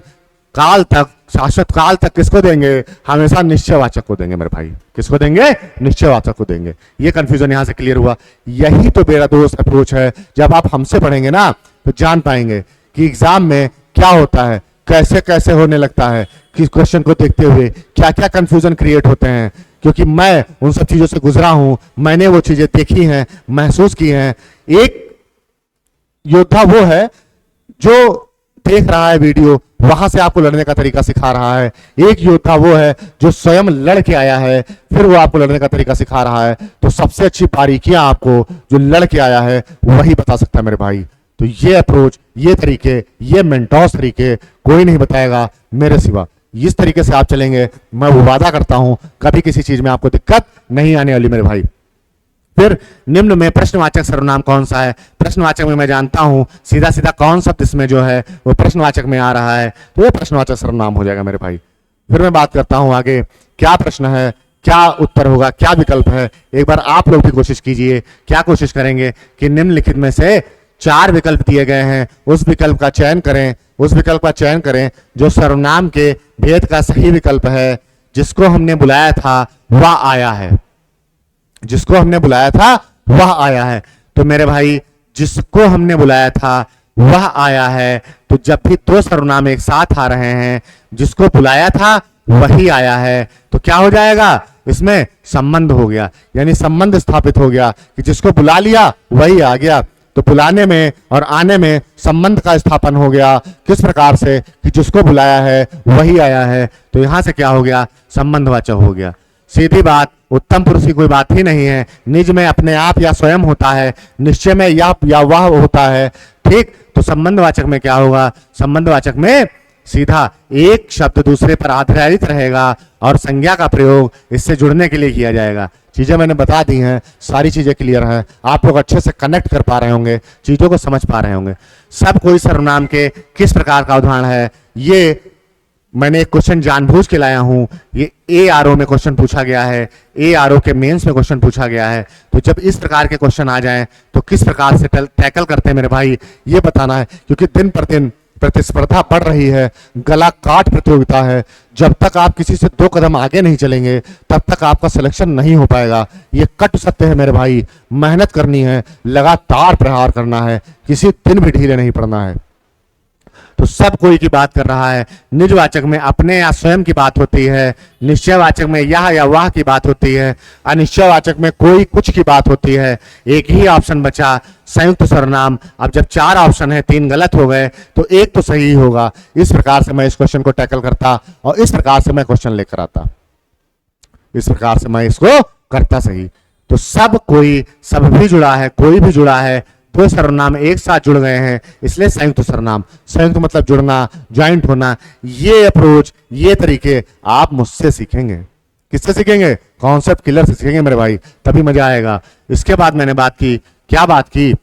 काल तक, शाश्वत काल तक किसको देंगे? हमेशा निश्चयवाचक को देंगे मेरे भाई। किसको देंगे? निश्चयवाचक को देंगे। ये कंफ्यूजन यहां से क्लियर हुआ। यही तो मेरा दोस्त अप्रोच है। जब आप हमसे पढ़ेंगे ना तो जान पाएंगे कि एग्जाम में क्या होता है, कैसे कैसे होने लगता है, किस क्वेश्चन को देखते हुए क्या क्या कंफ्यूजन क्रिएट होते हैं। क्योंकि मैं उन सब चीजों से गुजरा हूं, मैंने वो चीजें देखी हैं, महसूस की हैं। एक योद्धा वो है जो देख रहा है वीडियो, वहां से आपको लड़ने का तरीका सिखा रहा है। एक योद्धा वो है जो स्वयं लड़ के आया है, फिर वो आपको लड़ने का तरीका सिखा रहा है। तो सबसे अच्छी बारीकियां आपको जो लड़ के आया है वही बता सकता है मेरे भाई। तो ये अप्रोच, ये तरीके, ये मेंटोस तरीके कोई नहीं बताएगा मेरे सिवा। इस तरीके से आप चलेंगे, मैं वो वादा करता हूं कभी किसी चीज में आपको दिक्कत नहीं आने वाली मेरे भाई। फिर निम्न में प्रश्नवाचक सर्वनाम कौन सा है? प्रश्नवाचक में मैं जानता हूं सीधा सीधा कौन शब्द इसमें जो है वो प्रश्नवाचक में आ रहा है, तो ये प्रश्नवाचक सर्वनाम हो जाएगा मेरे भाई। फिर मैं बात करता हूं आगे, क्या प्रश्न है, क्या उत्तर होगा, क्या विकल्प है। एक बार आप लोग भी कोशिश कीजिए। क्या कोशिश करेंगे कि निम्नलिखित में से 4 विकल्प दिए गए हैं, उस विकल्प का चयन करें, उस विकल्प का चयन करें जो सर्वनाम के भेद का सही विकल्प है। जिसको हमने बुलाया था वह आया है, जिसको हमने बुलाया था वह आया है। तो मेरे भाई जिसको हमने बुलाया था वह आया है, तो जब भी 2 सर्वनाम एक साथ आ रहे हैं, जिसको बुलाया था वही आया है, तो क्या हो जाएगा? इसमें संबंध हो गया, यानी संबंध स्थापित हो गया कि जिसको बुला लिया वही आ गया। तो बुलाने में और आने में संबंध का स्थापन हो गया। किस प्रकार से? कि जिसको बुलाया है वही आया है, तो यहां से क्या हो गया? संबंधवाचक हो गया। सीधी बात, उत्तम पुरुष की कोई बात ही नहीं है। निज में अपने आप या स्वयं होता है, निश्चय में या वह होता है। ठीक, तो संबंधवाचक में क्या होगा? संबंधवाचक में सीधा एक शब्द दूसरे पर आधारित रहेगा और संज्ञा का प्रयोग इससे जुड़ने के लिए किया जाएगा। चीजें मैंने बता दी हैं, सारी चीजें क्लियर हैं, आप लोग अच्छे से कनेक्ट कर पा रहे होंगे, चीजों को समझ पा रहे होंगे। सब कोई सर्वनाम के किस प्रकार का उदाहरण है, ये मैंने एक क्वेश्चन जानबूझ के लाया हूं। ये ARO में क्वेश्चन पूछा गया है, ARO के मेंस में क्वेश्चन पूछा गया है। तो जब इस प्रकार के क्वेश्चन आ जाएं तो किस प्रकार से टैकल करते हैं मेरे भाई, ये बताना है। क्योंकि दिन प्रतिदिन प्रतिस्पर्धा बढ़ रही है, गला काट प्रतियोगिता है। जब तक आप किसी से 2 कदम आगे नहीं चलेंगे तब तक आपका सिलेक्शन नहीं हो पाएगा। ये कट सत्य है मेरे भाई। मेहनत करनी है, लगातार प्रहार करना है, किसी दिन भी ढीले नहीं पड़ना है। तो सब कोई की बात कर रहा है। निजवाचक में अपने या स्वयं की बात होती है, निश्चयवाचक में यह या वह की बात होती है, अनिश्चयवाचक में कोई कुछ की बात होती है। एक ही ऑप्शन बचा, संयुक्त सर्वनाम। अब जब 4 ऑप्शन है, 3 गलत हो गए तो एक तो सही होगा। इस प्रकार से मैं इस क्वेश्चन को टैकल करता और इस प्रकार से मैं क्वेश्चन लेकर आता, इस प्रकार से मैं इसको करता सही। तो सब कोई, सब भी जुड़ा है, कोई भी जुड़ा है, 2 सर्वनाम एक साथ जुड़ गए हैं, इसलिए संयुक्त सर्वनाम। संयुक्त मतलब जुड़ना, ज्वाइंट होना। ये अप्रोच, ये तरीके आप मुझसे सीखेंगे। किससे सीखेंगे? कॉन्सेप्ट किलर से सीखेंगे मेरे भाई, तभी मजा आएगा। इसके बाद मैंने बात की, क्या बात की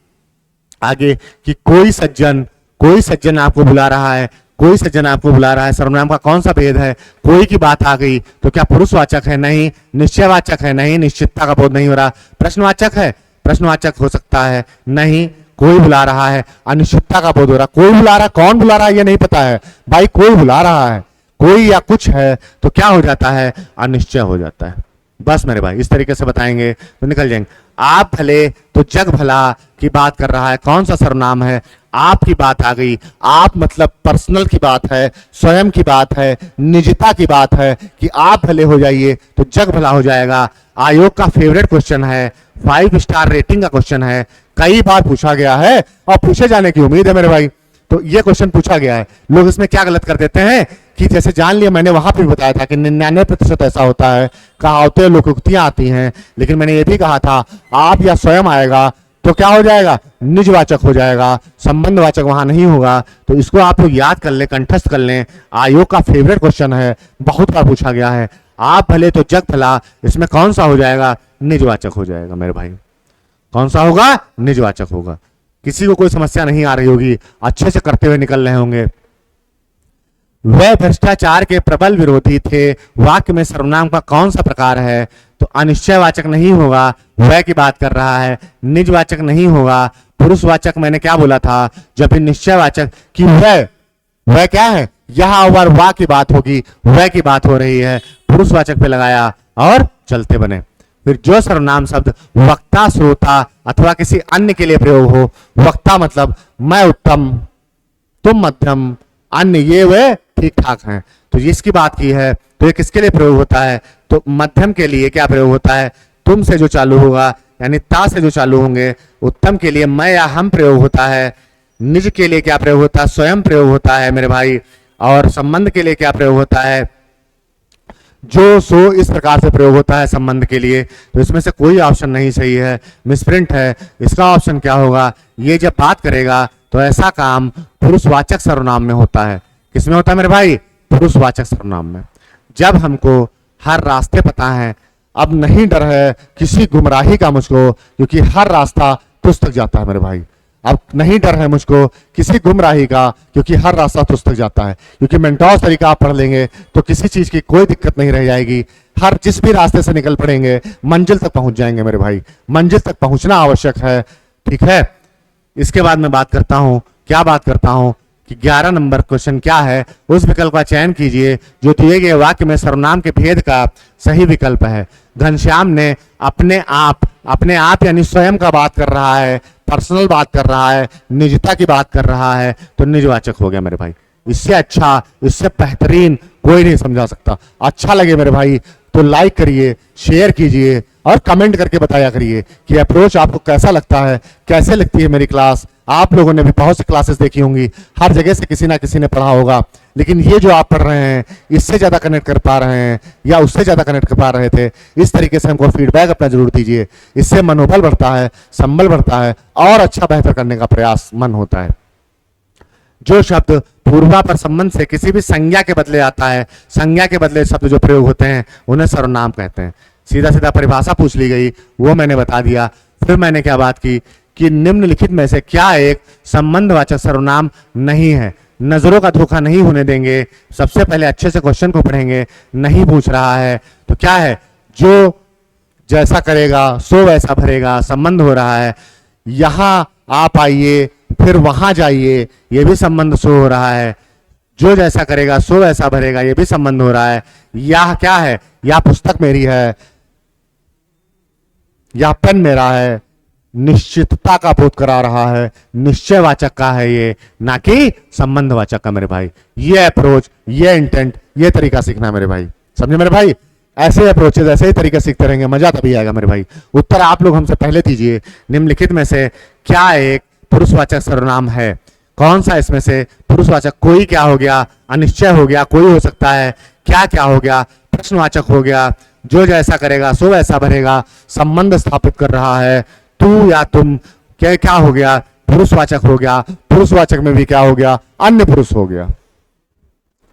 आगे, कि कोई सज्जन आपको बुला रहा है, कोई सज्जन आपको बुला रहा है। सर्वनाम का कौन सा भेद है? कोई की बात आ गई तो क्या पुरुषवाचक है? नहीं। निश्चयवाचक है? नहीं, निश्चितता का बोध नहीं हो रहा। प्रश्नवाचक है? प्रश्नवाचक हो सकता है? नहीं। कोई बुला रहा है, अनिश्चितता का बोध हो रहा। कोई बुला रहा, कौन बुला रहा है ये नहीं पता है भाई, कोई बुला रहा है, कोई या कुछ है, तो क्या हो जाता है? अनिश्चय हो जाता है। बस मेरे भाई, इस तरीके से बताएंगे तो निकल जाएंगे। आप भले तो जग भला की बात कर रहा है, कौन सा सर्वनाम है? आप की बात आ गई। आप मतलब पर्सनल की बात है, स्वयं की बात है, निजता की बात है कि आप भले हो जाइए तो जग भला हो जाएगा। आयोग का फेवरेट क्वेश्चन है, 5 स्टार रेटिंग का क्वेश्चन है, कई बार पूछा गया है और पूछे जाने की उम्मीद है मेरे भाई। तो ये क्वेश्चन पूछा गया है। लोग इसमें क्या गलत कर देते हैं कि जैसे जान लिया, मैंने वहां पर भी बताया था कि 99% ऐसा होता है, कहावतें लोकोक्तियां आती हैं, लेकिन मैंने ये भी कहा था आप या स्वयं आएगा तो क्या हो जाएगा? निजवाचक हो जाएगा, संबंधवाचक वहां नहीं होगा। तो इसको आप लोग याद कर लें, कंठस्थ कर लें। आयोग का फेवरेट क्वेश्चन है, बहुत बार पूछा गया है। आप भले तो जग भला, इसमें कौन सा हो जाएगा? निजवाचक हो जाएगा मेरे भाई। कौन सा होगा? निजवाचक होगा। किसी को कोई समस्या नहीं आ रही होगी, अच्छे से करते हुए निकल रहे होंगे। वह भ्रष्टाचार के प्रबल विरोधी थे, वाक्य में सर्वनाम का कौन सा प्रकार है? तो अनिश्चयवाचक नहीं होगा, वह की बात कर रहा है। निजवाचक नहीं होगा, पुरुषवाचक मैंने क्या बोला था? जब भी निश्चयवाचक कि वह क्या है? यहां और वाह की बात होगी, वह की बात हो रही है, पुरुषवाचक पे लगाया और चलते बने। फिर जो सर्वनाम शब्द वक्ता, श्रोता अथवा किसी अन्य के लिए प्रयोग हो, वक्ता मतलब मैं उत्तम, तुम मध्यम, अन्य ये वे ठीक ठाक हैं। तो इसकी बात की है तो ये किसके लिए प्रयोग होता है? तो मध्यम के लिए क्या प्रयोग होता है? तुम से जो चालू होगा, यानी ता से जो चालू होंगे। उत्तम के लिए मैं या हम प्रयोग होता है। निज के लिए क्या प्रयोग होता है, स्वयं प्रयोग होता है मेरे भाई। और संबंध के लिए क्या प्रयोग होता है, जो सो, इस प्रकार से प्रयोग होता है संबंध के लिए। तो इसमें से कोई ऑप्शन नहीं सही है, मिसप्रिंट है। इसका ऑप्शन क्या होगा, ये जब बात करेगा तो ऐसा काम पुरुषवाचक सर्वनाम में होता है। किसमें होता है मेरे भाई, पुरुषवाचक सर्वनाम में। जब हमको हर रास्ते पता है, अब नहीं डर है किसी गुमराही का मुझको, क्योंकि हर रास्ता तुझ तक जाता है मेरे भाई। अब नहीं डर है मुझको किसी गुमराही का, क्योंकि हर रास्ता तुझ तक जाता है। क्योंकि मेंटोस तरीका आप पढ़ लेंगे तो किसी चीज की कोई दिक्कत नहीं रह जाएगी। हर जिस भी रास्ते से निकल पड़ेंगे मंजिल तक पहुंच जाएंगे मेरे भाई। मंजिल तक पहुंचना आवश्यक है, ठीक है। इसके बाद मैं बात करता हूं, क्या बात करता हूं कि 11 नंबर क्वेश्चन क्या है, उस विकल्प का चयन कीजिए जो दिए गए वाक्य में सर्वनाम के भेद का सही विकल्प है। घनश्याम ने अपने आप यानी स्वयं का बात कर रहा है, पर्सनल बात कर रहा है, निजता की बात कर रहा है, तो निजवाचक हो गया मेरे भाई। इससे अच्छा, इससे बेहतरीन कोई नहीं समझा सकता। अच्छा लगे मेरे भाई तो लाइक करिए, शेयर कीजिए और कमेंट करके बताया करिए कि अप्रोच आपको कैसा लगता है, कैसे लगती है मेरी क्लास। आप लोगों ने भी बहुत सी क्लासेस देखी होंगी, हर जगह से किसी ना किसी ने पढ़ा होगा, लेकिन ये जो आप पढ़ रहे हैं इससे ज्यादा कनेक्ट कर पा रहे हैं या उससे ज्यादा कनेक्ट कर पा रहे थे, इस तरीके से हमको फीडबैक अपना जरूर दीजिए। इससे मनोबल बढ़ता है, संबल बढ़ता है और अच्छा बेहतर करने का प्रयास मन होता है। जो शब्द पूर्वापर संबंध से किसी भी संज्ञा के बदले आता है, संज्ञा के बदले शब्द जो प्रयोग होते हैं उन्हें सर्वनाम कहते हैं। सीधा सीधा परिभाषा पूछ ली गई, वो मैंने बता दिया। फिर मैंने क्या बात की कि निम्नलिखित में से क्या एक संबंधवाचक सर्वनाम नहीं है। नजरों का धोखा नहीं होने देंगे, सबसे पहले अच्छे से क्वेश्चन को पढ़ेंगे। नहीं पूछ रहा है तो क्या है, जो जैसा करेगा सो वैसा भरेगा, संबंध हो रहा है। यहां आप आइए फिर वहां जाइए, ये भी संबंध शो हो रहा है। जो जैसा करेगा सो वैसा भरेगा, ये भी संबंध हो रहा है। यह क्या है, यह पुस्तक मेरी है, यह पेन मेरा है, निश्चितता का बोध करा रहा है, निश्चयवाचक का है ये, ना कि संबंधवाचक का मेरे भाई। ये अप्रोच, ये इंटेंट, ये तरीका सीखना मेरे भाई, समझे मेरे भाई। ऐसे अप्रोचेज, ऐसे ही तरीके सीखते रहेंगे, मजा तभी आएगा मेरे भाई। उत्तर आप लोग हमसे पहले दीजिए, निम्नलिखित में से क्या एक पुरुषवाचक सर्वनाम है। कौन सा इसमें से पुरुषवाचक, कोई क्या हो गया, अनिश्चय हो गया, कोई हो सकता है, क्या क्या हो गया, प्रश्नवाचक हो गया, जो जैसा करेगा सो वैसा भरेगा, संबंध स्थापित कर रहा है, तू या तुम, क्या क्या हो गया, पुरुषवाचक हो गया। पुरुषवाचक में भी क्या हो गया, अन्य पुरुष हो गया,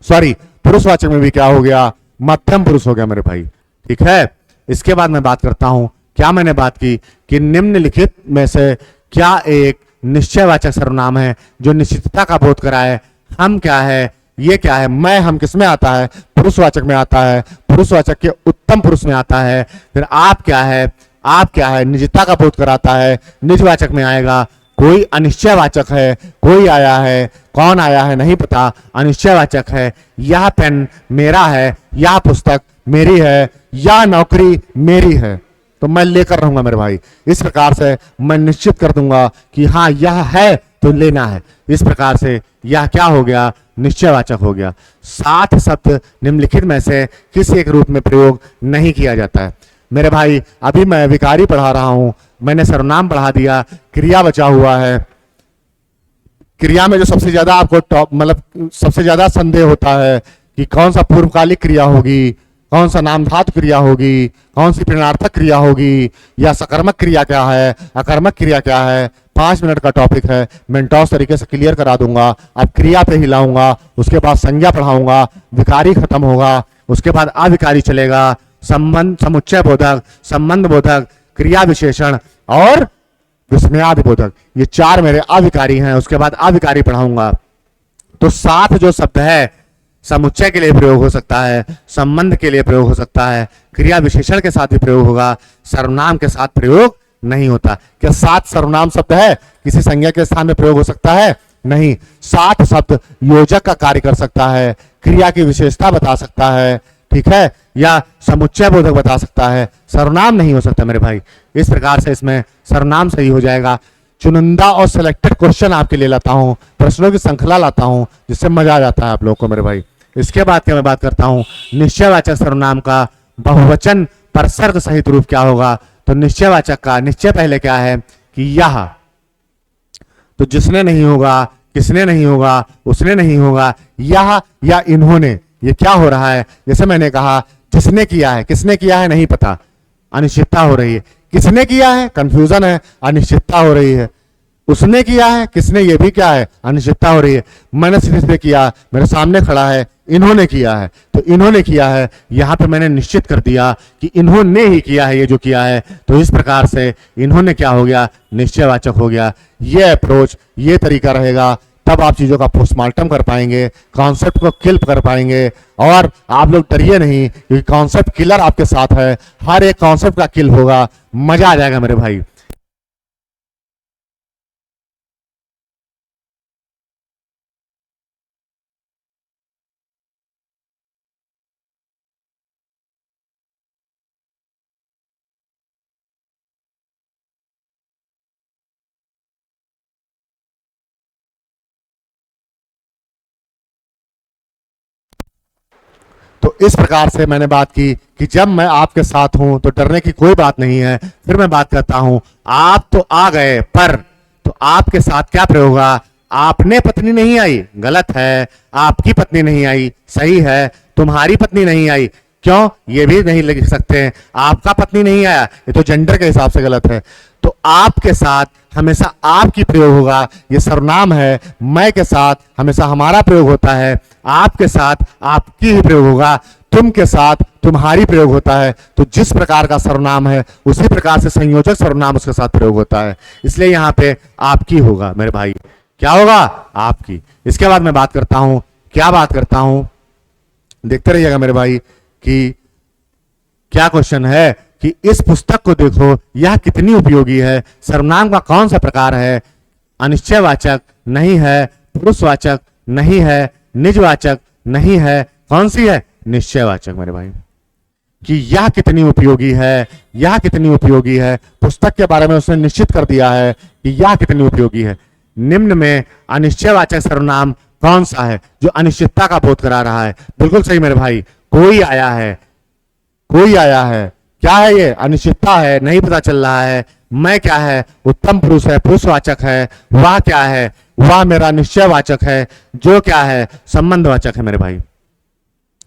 सॉरी पुरुषवाचक में भी क्या हो गया, मध्यम पुरुष हो गया मेरे भाई, ठीक है। इसके बाद मैं बात करता हूं, क्या मैंने बात की कि निम्नलिखित में से क्या एक निश्चयवाचक सर्वनाम है जो निश्चितता का बोध कराए। हम क्या है, ये क्या है, मैं, हम किस में आता है, पुरुषवाचक में आता है, पुरुषवाचक के उत्तम पुरुष में आता है। फिर आप क्या है, आप क्या है, निजता का बोध कराता है, निजवाचक में आएगा। कोई अनिश्चयवाचक है, कोई आया है, कौन आया है नहीं पता, अनिश्चयवाचक है। यह पेन मेरा है, यह पुस्तक मेरी है, यह नौकरी मेरी है, तो मैं लेकर रहूंगा मेरे भाई। इस प्रकार से मैं निश्चित कर दूंगा कि हाँ यह है तो लेना है। इस प्रकार से यह क्या हो गया, निश्चयवाचक हो गया। 7 शब्द निम्नलिखित में से किसी एक रूप में प्रयोग नहीं किया जाता है मेरे भाई। अभी मैं विकारी पढ़ा रहा हूं, मैंने सर्वनाम पढ़ा दिया, क्रिया बचा हुआ है। क्रिया में जो सबसे ज्यादा आपको मतलब सबसे ज्यादा संदेह होता है कि कौन सा पूर्वकालिक क्रिया होगी, कौन सा नामधातु क्रिया होगी, कौन सी प्रेरणार्थक क्रिया होगी, या सकर्मक क्रिया क्या है, अकर्मक क्रिया क्या है। 5 मिनट का टॉपिक है, मेंटोस तरीके से क्लियर करा दूंगा। अब क्रिया पे हिलाऊंगा, उसके बाद संज्ञा पढ़ाऊंगा, विकारी खत्म होगा, उसके बाद अविकारी चलेगा, संबंध, समुच्चय बोधक, संबंध बोधक, क्रिया विशेषण और विस्मयादि बोधक, ये 4 मेरे अविकारी हैं। उसके बाद अविकारी पढ़ाऊंगा। तो 7 जो शब्द है समुच्चय के लिए प्रयोग हो सकता है, संबंध के लिए प्रयोग हो सकता है, क्रिया विशेषण के साथ भी प्रयोग होगा, सर्वनाम के साथ प्रयोग नहीं होता। क्या 7 सर्वनाम शब्द है किसी संज्ञा के स्थान में प्रयोग हो सकता है? नहीं। 7 शब्द योजक का कार्य कर सकता है, क्रिया की विशेषता बता सकता है, ठीक है, या समुच्चय बोधक बता सकता है, सर्वनाम नहीं हो सकता मेरे भाई। इस प्रकार से इसमें सर्वनाम सही हो जाएगा। चुनिंदा और सिलेक्टेड क्वेश्चन आपके लिए लाता हूं, प्रश्नों की श्रृंखला लाता हूं, जिससे मजा आ जाता है आप लोगों को मेरे भाई। इसके बाद क्या मैं बात करता हूं, निश्चयवाचक सर्वनाम का बहुवचन परसर्ग सहित रूप क्या होगा। तो निश्चयवाचक का निश्चय पहले क्या है कि यह, तो जिसने नहीं होगा, किसने नहीं होगा, उसने नहीं होगा, यह या इन्होंने, ये क्या हो रहा है? जैसे मैंने कहा, जिसने किया है, किसने किया है नहीं पता, अनिश्चितता हो रही है। किसने किया है, कंफ्यूजन है, अनिश्चितता हो रही है। उसने किया है, किसने, ये भी क्या है, अनिश्चितता हो रही है। मैंने सिर्फ किया, मेरे सामने खड़ा है, इन्होंने किया है, तो इन्होंने किया है, यहां पे मैंने निश्चित कर दिया कि इन्होंने ही किया है ये जो किया है, तो इस प्रकार से इन्होंने क्या हो गया, निश्चयवाचक हो गया। ये अप्रोच, ये तरीका रहेगा, तब आप चीजों का पोस्टमार्टम कर पाएंगे, कॉन्सेप्ट को किल कर पाएंगे। और आप लोग डरिए नहीं, क्योंकि कॉन्सेप्ट किलर आपके साथ है, हर एक कॉन्सेप्ट का किल होगा, मजा आ जाएगा मेरे भाई। तो इस प्रकार से मैंने बात की कि जब मैं आपके साथ हूं तो डरने की कोई बात नहीं है। फिर मैं बात करता हूं, आप तो आ गए, पर तो आपके साथ क्या प्रयोग होगा? आपने पत्नी नहीं आई, गलत है। आपकी पत्नी नहीं आई, सही है। तुम्हारी पत्नी नहीं आई, क्यों, ये भी नहीं लिख सकते हैं। आपका पत्नी नहीं आया, ये तो जेंडर के हिसाब से गलत है। तो आपके साथ हमेशा आपकी प्रयोग होगा, ये सर्वनाम है। मैं के साथ हमेशा हमारा प्रयोग होता है, आपके साथ आपकी ही प्रयोग होगा, तुम के साथ तुम्हारी प्रयोग होता है। तो जिस प्रकार का सर्वनाम है उसी प्रकार से संयोजक सर्वनाम उसके साथ प्रयोग होता है, इसलिए यहां पे आपकी होगा मेरे भाई। क्या होगा? आपकी। इसके बाद मैं बात करता हूं, क्या बात करता हूं, देखते रहिएगा मेरे भाई कि क्या क्वेश्चन है कि इस पुस्तक को देखो, यह कितनी उपयोगी है। सर्वनाम का कौन सा प्रकार है? अनिश्चयवाचक नहीं है, पुरुषवाचक नहीं है, निजवाचक नहीं है, कौन सी है? निश्चयवाचक मेरे भाई। कि यह कितनी उपयोगी है, यह कितनी उपयोगी है, पुस्तक के बारे में उसने निश्चित कर दिया है कि यह कितनी उपयोगी है। निम्न में अनिश्चयवाचक सर्वनाम कौन सा है जो अनिश्चितता का बोध करा रहा है? बिल्कुल सही मेरे भाई, कोई आया है, कोई आया है। क्या है ये? अनिश्चितता है, नहीं पता चल रहा है। मैं क्या है? उत्तम पुरुष है, पुरुषवाचक है। वह क्या है? वह मेरा निश्चयवाचक है, जो क्या है? संबंधवाचक है मेरे भाई।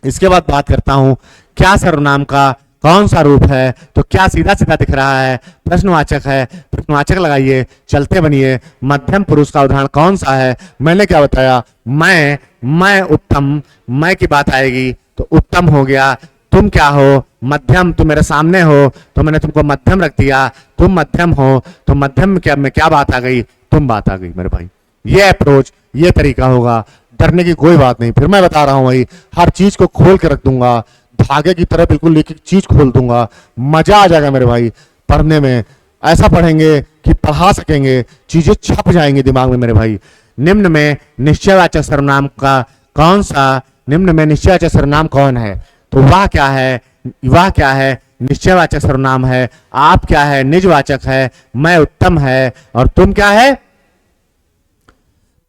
इसके बाद बात करता हूं, क्या सर्वनाम का कौन सा रूप है? तो क्या सीधा सीधा दिख रहा है? प्रश्नवाचक है, प्रश्नवाचक लगाइए, चलते बनिए। मध्यम पुरुष का उदाहरण कौन सा है? मैंने क्या बताया? मैं उत्तम, मैं की बात आएगी तो उत्तम हो गया। तुम क्या हो? मध्यम, तुम मेरे सामने हो तो मैंने तुमको मध्यम रख दिया। तुम मध्यम हो तो मध्यम में क्या बात आ गई? तुम बात आ गई मेरे भाई। ये अप्रोच, ये तरीका होगा, डरने की कोई बात नहीं। फिर मैं बता रहा हूं भाई, हर चीज को खोल के रख दूंगा, धागे की तरह बिल्कुल एक एक चीज खोल दूंगा, मजा आ जाएगा मेरे भाई पढ़ने में। ऐसा पढ़ेंगे कि पढ़ा सकेंगे, चीजें छप जाएंगी दिमाग में मेरे भाई। निम्न में निश्चयवाचक सर्वनाम का कौन सा, निम्न में निश्चयवाचक सर्वनाम कौन है? तो वह क्या है? वह क्या है? निश्चयवाचक सर्वनाम है। आप क्या है? निजवाचक है। मैं उत्तम है। और तुम क्या है?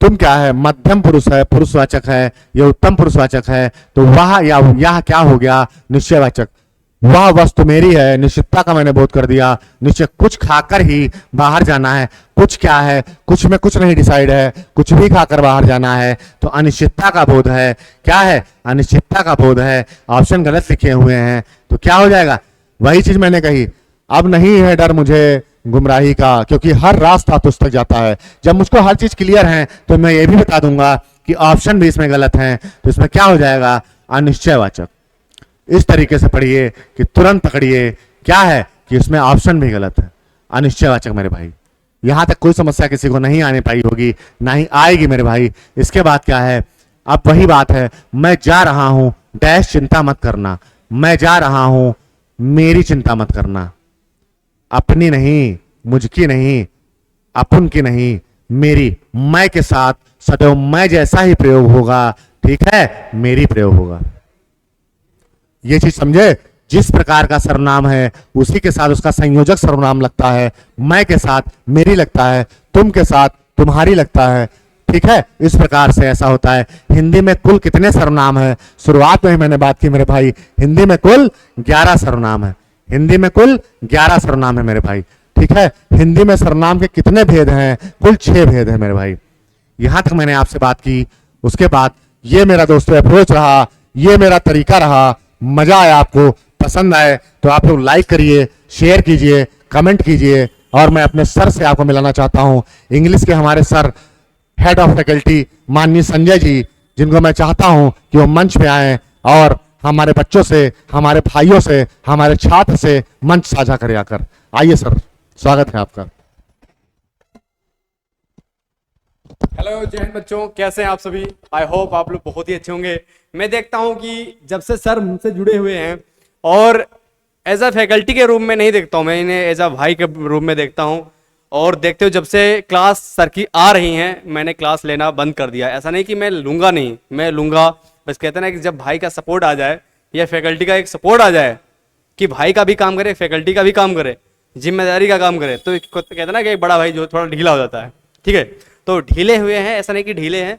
तुम क्या है? मध्यम पुरुष है, पुरुषवाचक है। यह उत्तम पुरुषवाचक है। तो वह या यह क्या हो गया? निश्चयवाचक। वह वस्तु मेरी है, निश्चितता का मैंने बोध कर दिया। निश्चय, कुछ खाकर ही बाहर जाना है। कुछ क्या है? कुछ में कुछ नहीं डिसाइड है, कुछ भी खाकर बाहर जाना है, तो अनिश्चितता का बोध है। क्या है? अनिश्चितता का बोध है। ऑप्शन गलत लिखे हुए हैं, तो क्या हो जाएगा? वही चीज मैंने कही, अब नहीं है डर मुझे गुमराही का, क्योंकि हर रास्ता तुझ तक जाता है। जब मुझको हर चीज क्लियर है तो मैं ये भी बता दूंगा कि ऑप्शन भी इसमें गलत है, तो इसमें क्या हो जाएगा? अनिश्चयवाचक। इस तरीके से पढ़िए कि तुरंत पकड़िए क्या है कि इसमें ऑप्शन भी गलत है, अनिश्चयवाचक मेरे भाई। यहां तक कोई समस्या किसी को नहीं आने पाई होगी, ना ही आएगी मेरे भाई। इसके बाद क्या है? अब वही बात है, मैं जा रहा हूं, डैश, चिंता मत करना। मैं जा रहा हूं, मेरी चिंता मत करना। अपनी नहीं, मुझकी नहीं, अपन की नहीं, मेरी। मैं के साथ सदैव मैं जैसा ही प्रयोग होगा, ठीक है, मेरी प्रयोग होगा। ये चीज समझे? जिस प्रकार का सर्वनाम है उसी के साथ उसका संयोजक सर्वनाम लगता है। मैं के साथ मेरी लगता है, तुम के साथ तुम्हारी लगता है, ठीक है। इस प्रकार से ऐसा होता है। हिंदी में कुल कितने सर्वनाम है? शुरुआत में ही मैंने बात की मेरे भाई, हिंदी में कुल 11 सर्वनाम है। हिंदी में कुल 11 सर्वनाम है मेरे भाई, ठीक है। हिंदी में सरनाम के कितने भेद हैं? कुल 6 भेद हैं मेरे भाई। यहां तक मैंने आपसे बात की, उसके बाद ये मेरा दोस्तों अप्रोच रहा, ये मेरा तरीका रहा। मजा आया, आपको पसंद आए तो आप लोग लाइक करिए, शेयर कीजिए, कमेंट कीजिए। और मैं अपने सर से आपको मिलाना चाहता हूं, इंग्लिश के हमारे सर, हेड ऑफ फैकल्टी माननीय संजय जी, जिनको मैं चाहता हूं कि वो मंच पे आए और हमारे बच्चों से, हमारे भाइयों से, हमारे छात्र से मंच साझा करें आकर। आइए सर, स्वागत है आपका। हेलो, जय हिंद बच्चों, कैसे हैं आप सभी? आई होप आप लोग बहुत ही अच्छे होंगे। मैं देखता हूं कि जब से सर मुझसे जुड़े हुए हैं, और एज अ फैकल्टी के रूप में नहीं देखता हूं, मैं इन्हें एज अ भाई के रूप में देखता हूं। और देखते हो जब से क्लास सर की आ रही हैं, मैंने क्लास लेना बंद कर दिया। ऐसा नहीं कि मैं लूंगा नहीं, मैं लूंगा, बस कहते हैं ना कि जब भाई का सपोर्ट आ जाए या फैकल्टी का एक सपोर्ट आ जाए कि भाई का भी काम करे, फैकल्टी का भी काम करे, जिम्मेदारी का काम करे, तो कहते हैं ना कि एक बड़ा भाई जो थोड़ा ढीला हो जाता है। ठीक है, तो ढीले हुए हैं, ऐसा नहीं कि ढीले हैं,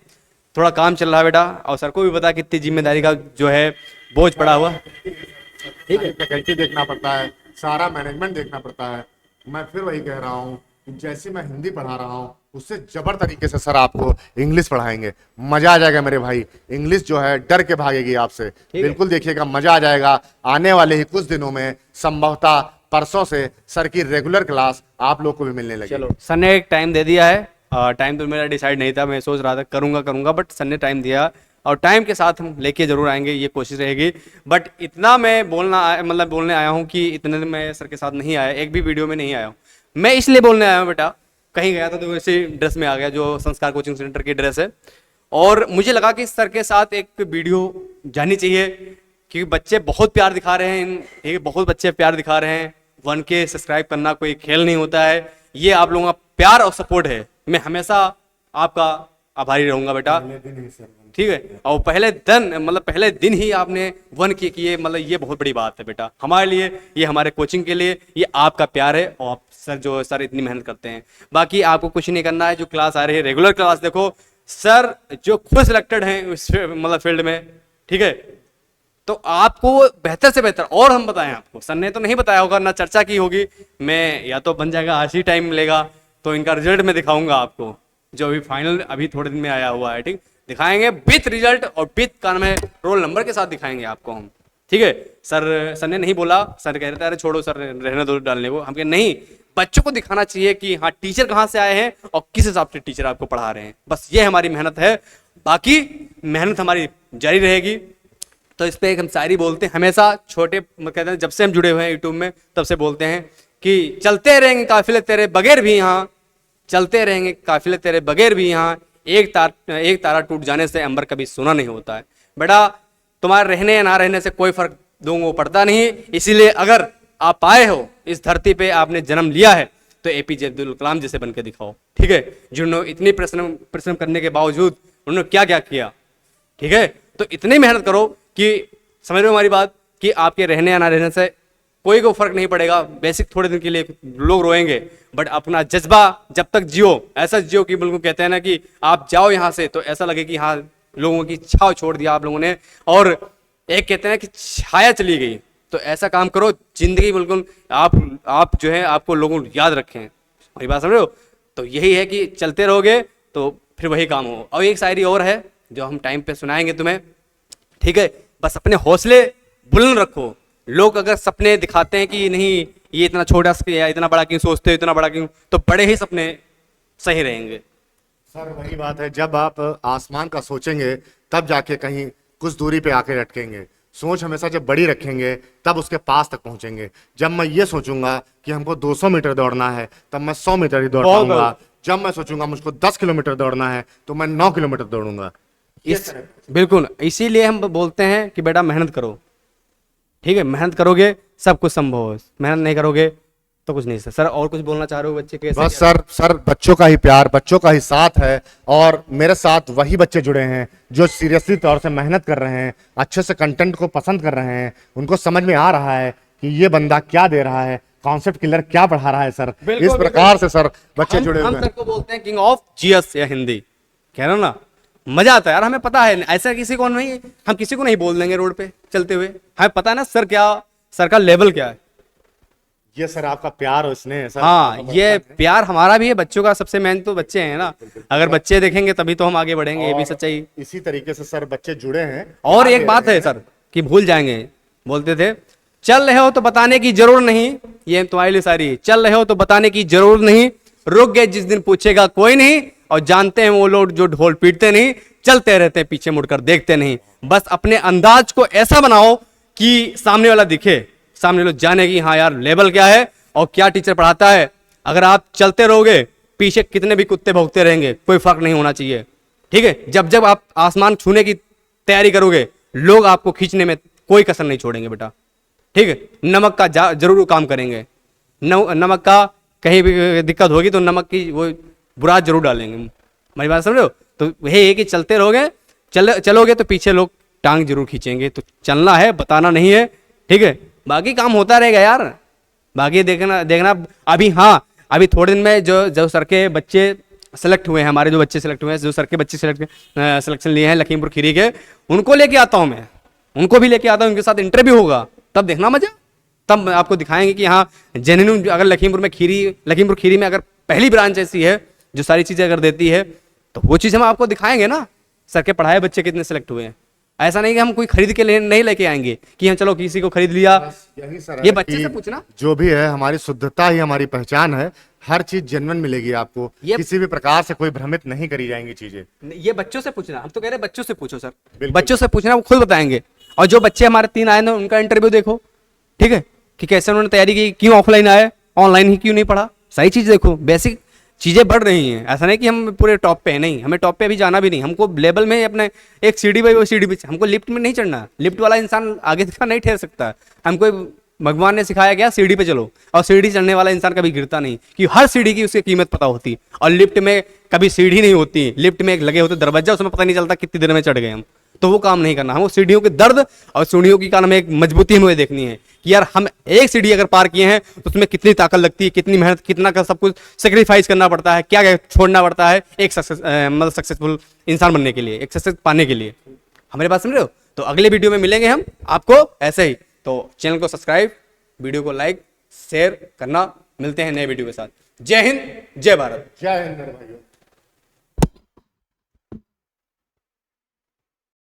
थोड़ा काम चल रहा है बेटा। और सर को भी पता कितनी जिम्मेदारी का जो है बोझ पड़ा हुआ। ठीक है, फैकल्टी देखना पड़ता है, सारा मैनेजमेंट देखना पड़ता है। मैं फिर वही कह रहा हूँ, जैसे मैं हिंदी पढ़ा रहा हूँ उससे जबर तरीके से सर आपको इंग्लिश पढ़ाएंगे। मजा आ जाएगा मेरे भाई। इंग्लिश जो है डर के भागेगी आपसे, बिल्कुल देखिएगा, मजा आ जाएगा। आने वाले ही कुछ दिनों में संभवतः परसों से सर की रेगुलर क्लास आप लोग को भी मिलने लगी। चलो, सर ने एक टाइम दे दिया है। टाइम तो मेरा डिसाइड नहीं था, मैं सोच रहा था करूंगा, बट सर ने टाइम दिया, और टाइम के साथ हम लेके जरूर आएंगे, ये कोशिश रहेगी। बट इतना मैं बोलने आया हूँ कि इतने दिन मैं सर के साथ नहीं आया, एक भी वीडियो में नहीं आया हूँ। मैं इसलिए बोलने आया हूँ बेटा, कहीं गया था तो वैसे ड्रेस में आ गया, जो संस्कार कोचिंग सेंटर की ड्रेस है, और मुझे लगा कि सर के साथ एक वीडियो जानी चाहिए, क्योंकि बच्चे बहुत प्यार दिखा रहे हैं, ठीक है, बहुत बच्चे प्यार दिखा रहे हैं। 1K सब्सक्राइब करना कोई खेल नहीं होता है, ये आप लोगों का प्यार और सपोर्ट है। मैं हमेशा आपका आभारी रहूंगा बेटा, ठीक है। और पहले दिन ही आपने 1K किए, मतलब ये बहुत बड़ी बात है बेटा हमारे लिए, ये हमारे कोचिंग के लिए, ये आपका प्यार है। और सर इतनी मेहनत करते हैं। बाकी आपको कुछ नहीं करना है, जो क्लास आ रही है रेगुलर क्लास देखो। सर जो खुद सिलेक्टेड हैं इस फील्ड में, ठीक है, तो आपको बेहतर से बेहतर और हम बताएं आपको। सर ने तो नहीं बताया होगा, ना चर्चा की होगी। मैं या तो बन जाएगा, आज ही टाइम मिलेगा तो इनका रिजल्ट मैं दिखाऊंगा आपको, जो अभी फाइनल अभी थोड़े दिन में आया हुआ है, ठीक, दिखाएंगे विथ रिजल्ट और विथ का नाम है रोल नंबर के साथ दिखाएंगे आपको हम, ठीक है। सर ने नहीं बोला, सर कह रहे थे अरे छोड़ो सर, रहने दो डालने को। हम कहे नहीं, बच्चों को दिखाना चाहिए कि हाँ टीचर कहाँ से आए हैं और किस हिसाब से टीचर आपको पढ़ा रहे हैं। बस ये हमारी मेहनत है, बाकी मेहनत हमारी जारी रहेगी। तो इस पे एक हम शायरी बोलते हैं हमेशा, छोटे कहते हैं जब से हम जुड़े हुए हैं यूट्यूब में तब से बोलते हैं कि चलते रहेंगे काफिले तेरे बगैर भी यहाँ, चलते रहेंगे काफिले तेरे बगैर भी यहाँ, एक तारा टूट जाने से अंबर कभी सोना नहीं होता है। बेटा तुम्हारे रहने या ना रहने से कोई फर्क दूंगा पड़ता नहीं, इसीलिए अगर आप आए हो इस धरती पे, आपने जन्म लिया है, तो APJ अब्दुल कलाम जैसे बन के दिखाओ, ठीक है। जिन्होंने इतनी परिश्रम करने के बावजूद उन्होंने क्या क्या किया, ठीक है। तो इतनी मेहनत करो कि समझ रहे हो हमारी बात, कि आपके रहने या ना रहने से कोई को फर्क नहीं पड़ेगा। बेसिक थोड़े दिन के लिए लोग रोएंगे, बट अपना जज्बा जब तक जियो, ऐसा जियो कि बिल्कुल कहते हैं ना कि आप जाओ यहाँ से तो ऐसा लगे कि हाँ लोगों की छाव छोड़ दिया आप लोगों ने, और एक कहते हैं कि छाया चली गई। तो ऐसा काम करो, जिंदगी बिल्कुल आप जो है आपको लोगों याद रखें, मेरी बात समझ रहे हो। तो यही है कि चलते रहोगे तो फिर वही काम हो। और एक शायरी और है जो हम टाइम पे सुनाएंगे तुम्हें, ठीक है। बस अपने हौसले बुलंद रखो। लोग अगर सपने दिखाते हैं कि नहीं ये इतना छोटा या इतना बड़ा क्यों सोचते हो, इतना बड़ा क्यों, तो बड़े ही सपने सही रहेंगे। सर वही बात है, जब आप आसमान का सोचेंगे तब जाके कहीं कुछ दूरी पे आके अटकेंगे। सोच हमेशा जब बड़ी रखेंगे तब उसके पास तक पहुंचेंगे। जब मैं ये सोचूंगा कि हमको 200 मीटर दौड़ना है तब मैं 100 मीटर ही दौड़ पाऊंगा। जब मैं सोचूंगा मुझको 10 किलोमीटर दौड़ना है तो मैं 9 किलोमीटर दौड़ूंगा। बिल्कुल, इसीलिए हम बोलते हैं कि बेटा मेहनत करो, ठीक है। मेहनत करोगे सब कुछ संभव है, मेहनत नहीं करोगे तो कुछ नहीं। सर और कुछ बोलना चाह रहे हो बच्चे के? बस सर बच्चों का ही प्यार, बच्चों का ही साथ है, और मेरे साथ वही बच्चे जुड़े हैं जो सीरियसली तौर से मेहनत कर रहे हैं, अच्छे से कंटेंट को पसंद कर रहे हैं। उनको समझ में आ रहा है कि ये बंदा क्या दे रहा है, कॉन्सेप्ट क्लियर क्या पढ़ा रहा है। सर इस प्रकार से सर बच्चे जुड़े हुए हैं। हम सर को बोलते हैं किंग ऑफ जीएस या हिंदी, कह रहा हूं ना, मजा आता है यार। हमें पता है ऐसा किसी को नहीं, हम किसी को नहीं बोल देंगे रोड पे चलते हुए, हमें पता है ना सर क्या, सर का लेवल क्या है, ये सर आपका प्यार और स्नेह है सर। हाँ, ये प्यार हमारा भी है, बच्चों का सबसे मेन तो बच्चे हैं ना। अगर बच्चे देखेंगे तभी तो हम आगे बढ़ेंगे, ये भी सच्चाई। इसी तरीके से सर बच्चे जुड़े हैं। और प्यार एक दे बात रहे है हैं। सर कि भूल जाएंगे, बोलते थे चल रहे हो तो बताने की जरूर नहीं, ये तुम्हारे लिए सारी है। चल रहे हो तो बताने की जरूर नहीं, रुक गए जिस दिन पूछेगा कोई नहीं, और जानते हैं वो लोग जो ढोल पीटते नहीं, चलते रहते हैं पीछे मुड़कर देखते नहीं। बस अपने अंदाज को ऐसा बनाओ कि सामने वाला दिखे, सामने लोग जाने की हाँ यार लेवल क्या है और क्या टीचर पढ़ाता है। अगर आप चलते रहोगे पीछे कितने भी कुत्ते भौंकते रहेंगे, कोई फर्क नहीं होना चाहिए। ठीक है, जब जब आप आसमान छूने की तैयारी करोगे, लोग आपको खींचने में कोई कसर नहीं छोड़ेंगे बेटा। ठीक है, नमक का जरूर काम करेंगे। नमक का कहीं भी दिक्कत होगी तो नमक की वो बुराद जरूर डालेंगे। मेरी बात समझ रहे हो? तो यही है कि चलते रहोगे, चलोगे तो पीछे लोग टांग जरूर खींचेंगे। तो चलना है, बताना नहीं है। ठीक है, बाकी काम होता रहेगा यार। बाकी देखना देखना अभी, हाँ अभी थोड़े दिन में जो सर के बच्चे सेलेक्ट हुए हैं, हमारे जो बच्चे सेलेक्ट हुए हैं, जो सर के बच्चे सिलेक्शन लिए हैं लखीमपुर खीरी के, उनको लेके आता हूँ मैं, उनको भी लेके आता हूँ, उनके साथ इंटरव्यू होगा, तब देखना मजा। तब आपको दिखाएंगे कि हाँ जेन्युइन, अगर लखीमपुर खीरी में अगर पहली ब्रांच ऐसी है जो सारी चीजें अगर देती है, तो वो चीज़ हम आपको दिखाएंगे ना। सर के पढ़ाए बच्चे कितने सेलेक्ट हुए हैं। ऐसा नहीं कि हम कोई खरीद के नहीं लेके आएंगे कि हम चलो किसी को खरीद लिया। यही सर ये है बच्चे कि से पूछना। जो भी है हमारी शुद्धता ही हमारी पहचान है। हर चीज जेन्युइन मिलेगी आपको, ये- किसी भी प्रकार से कोई भ्रमित नहीं करी जाएंगी चीजें। ये बच्चों से पूछना, हम तो कह रहे हैं बच्चों से पूछो सर, बिल्कुल। बच्चों से पूछना, वो खुद बताएंगे। और जो बच्चे हमारे 3 आए ना, उनका इंटरव्यू देखो। ठीक है, कि कैसे उन्होंने तैयारी की, क्यों ऑफलाइन आए, ऑनलाइन ही क्यों नहीं पढ़ा, सारी चीज देखो। बेसिक चीजें बढ़ रही हैं। ऐसा नहीं कि हम पूरे टॉप पे हैं, नहीं, हमें टॉप पे अभी जाना भी नहीं। हमको लेवल में अपने एक सीढ़ी पे, वो सीढ़ी पे हमको लिफ्ट में नहीं चढ़ना। लिफ्ट वाला इंसान आगे तक नहीं ठहर सकता। हमको भगवान ने सिखाया गया सीढ़ी पे चलो, और सीढ़ी चढ़ने वाला इंसान कभी गिरता नहीं, कि हर सीढ़ी की उसकी कीमत पता होती। और लिफ्ट में कभी सीढ़ी नहीं होती, लिफ्ट में एक लगे होते दरवाजा, उसमें पता नहीं चलता कितनी देर में चढ़ गए हम। तो वो काम नहीं करना, हम वो सीढ़ियों के दर्द और सीढ़ियों की कारण हमें एक मजबूती हमें देखनी है कि यार हम एक सीढ़ी अगर पार किए हैं तो उसमें कितनी ताकत लगती है, कितनी मेहनत, कितना का सब कुछ सेक्रीफाइस करना पड़ता है, क्या क्या छोड़ना पड़ता है एक मतलब सक्सेसफुल इंसान बनने के लिए, एक सक्सेस पाने के लिए। हमारे पास समझ रहे हो? तो अगले वीडियो में मिलेंगे हम आपको ऐसे ही। तो चैनल को सब्सक्राइब, वीडियो को लाइक शेयर करना। मिलते हैं नए वीडियो के साथ। जय हिंद, जय भारत। जय हिंद मेरे भाइयों।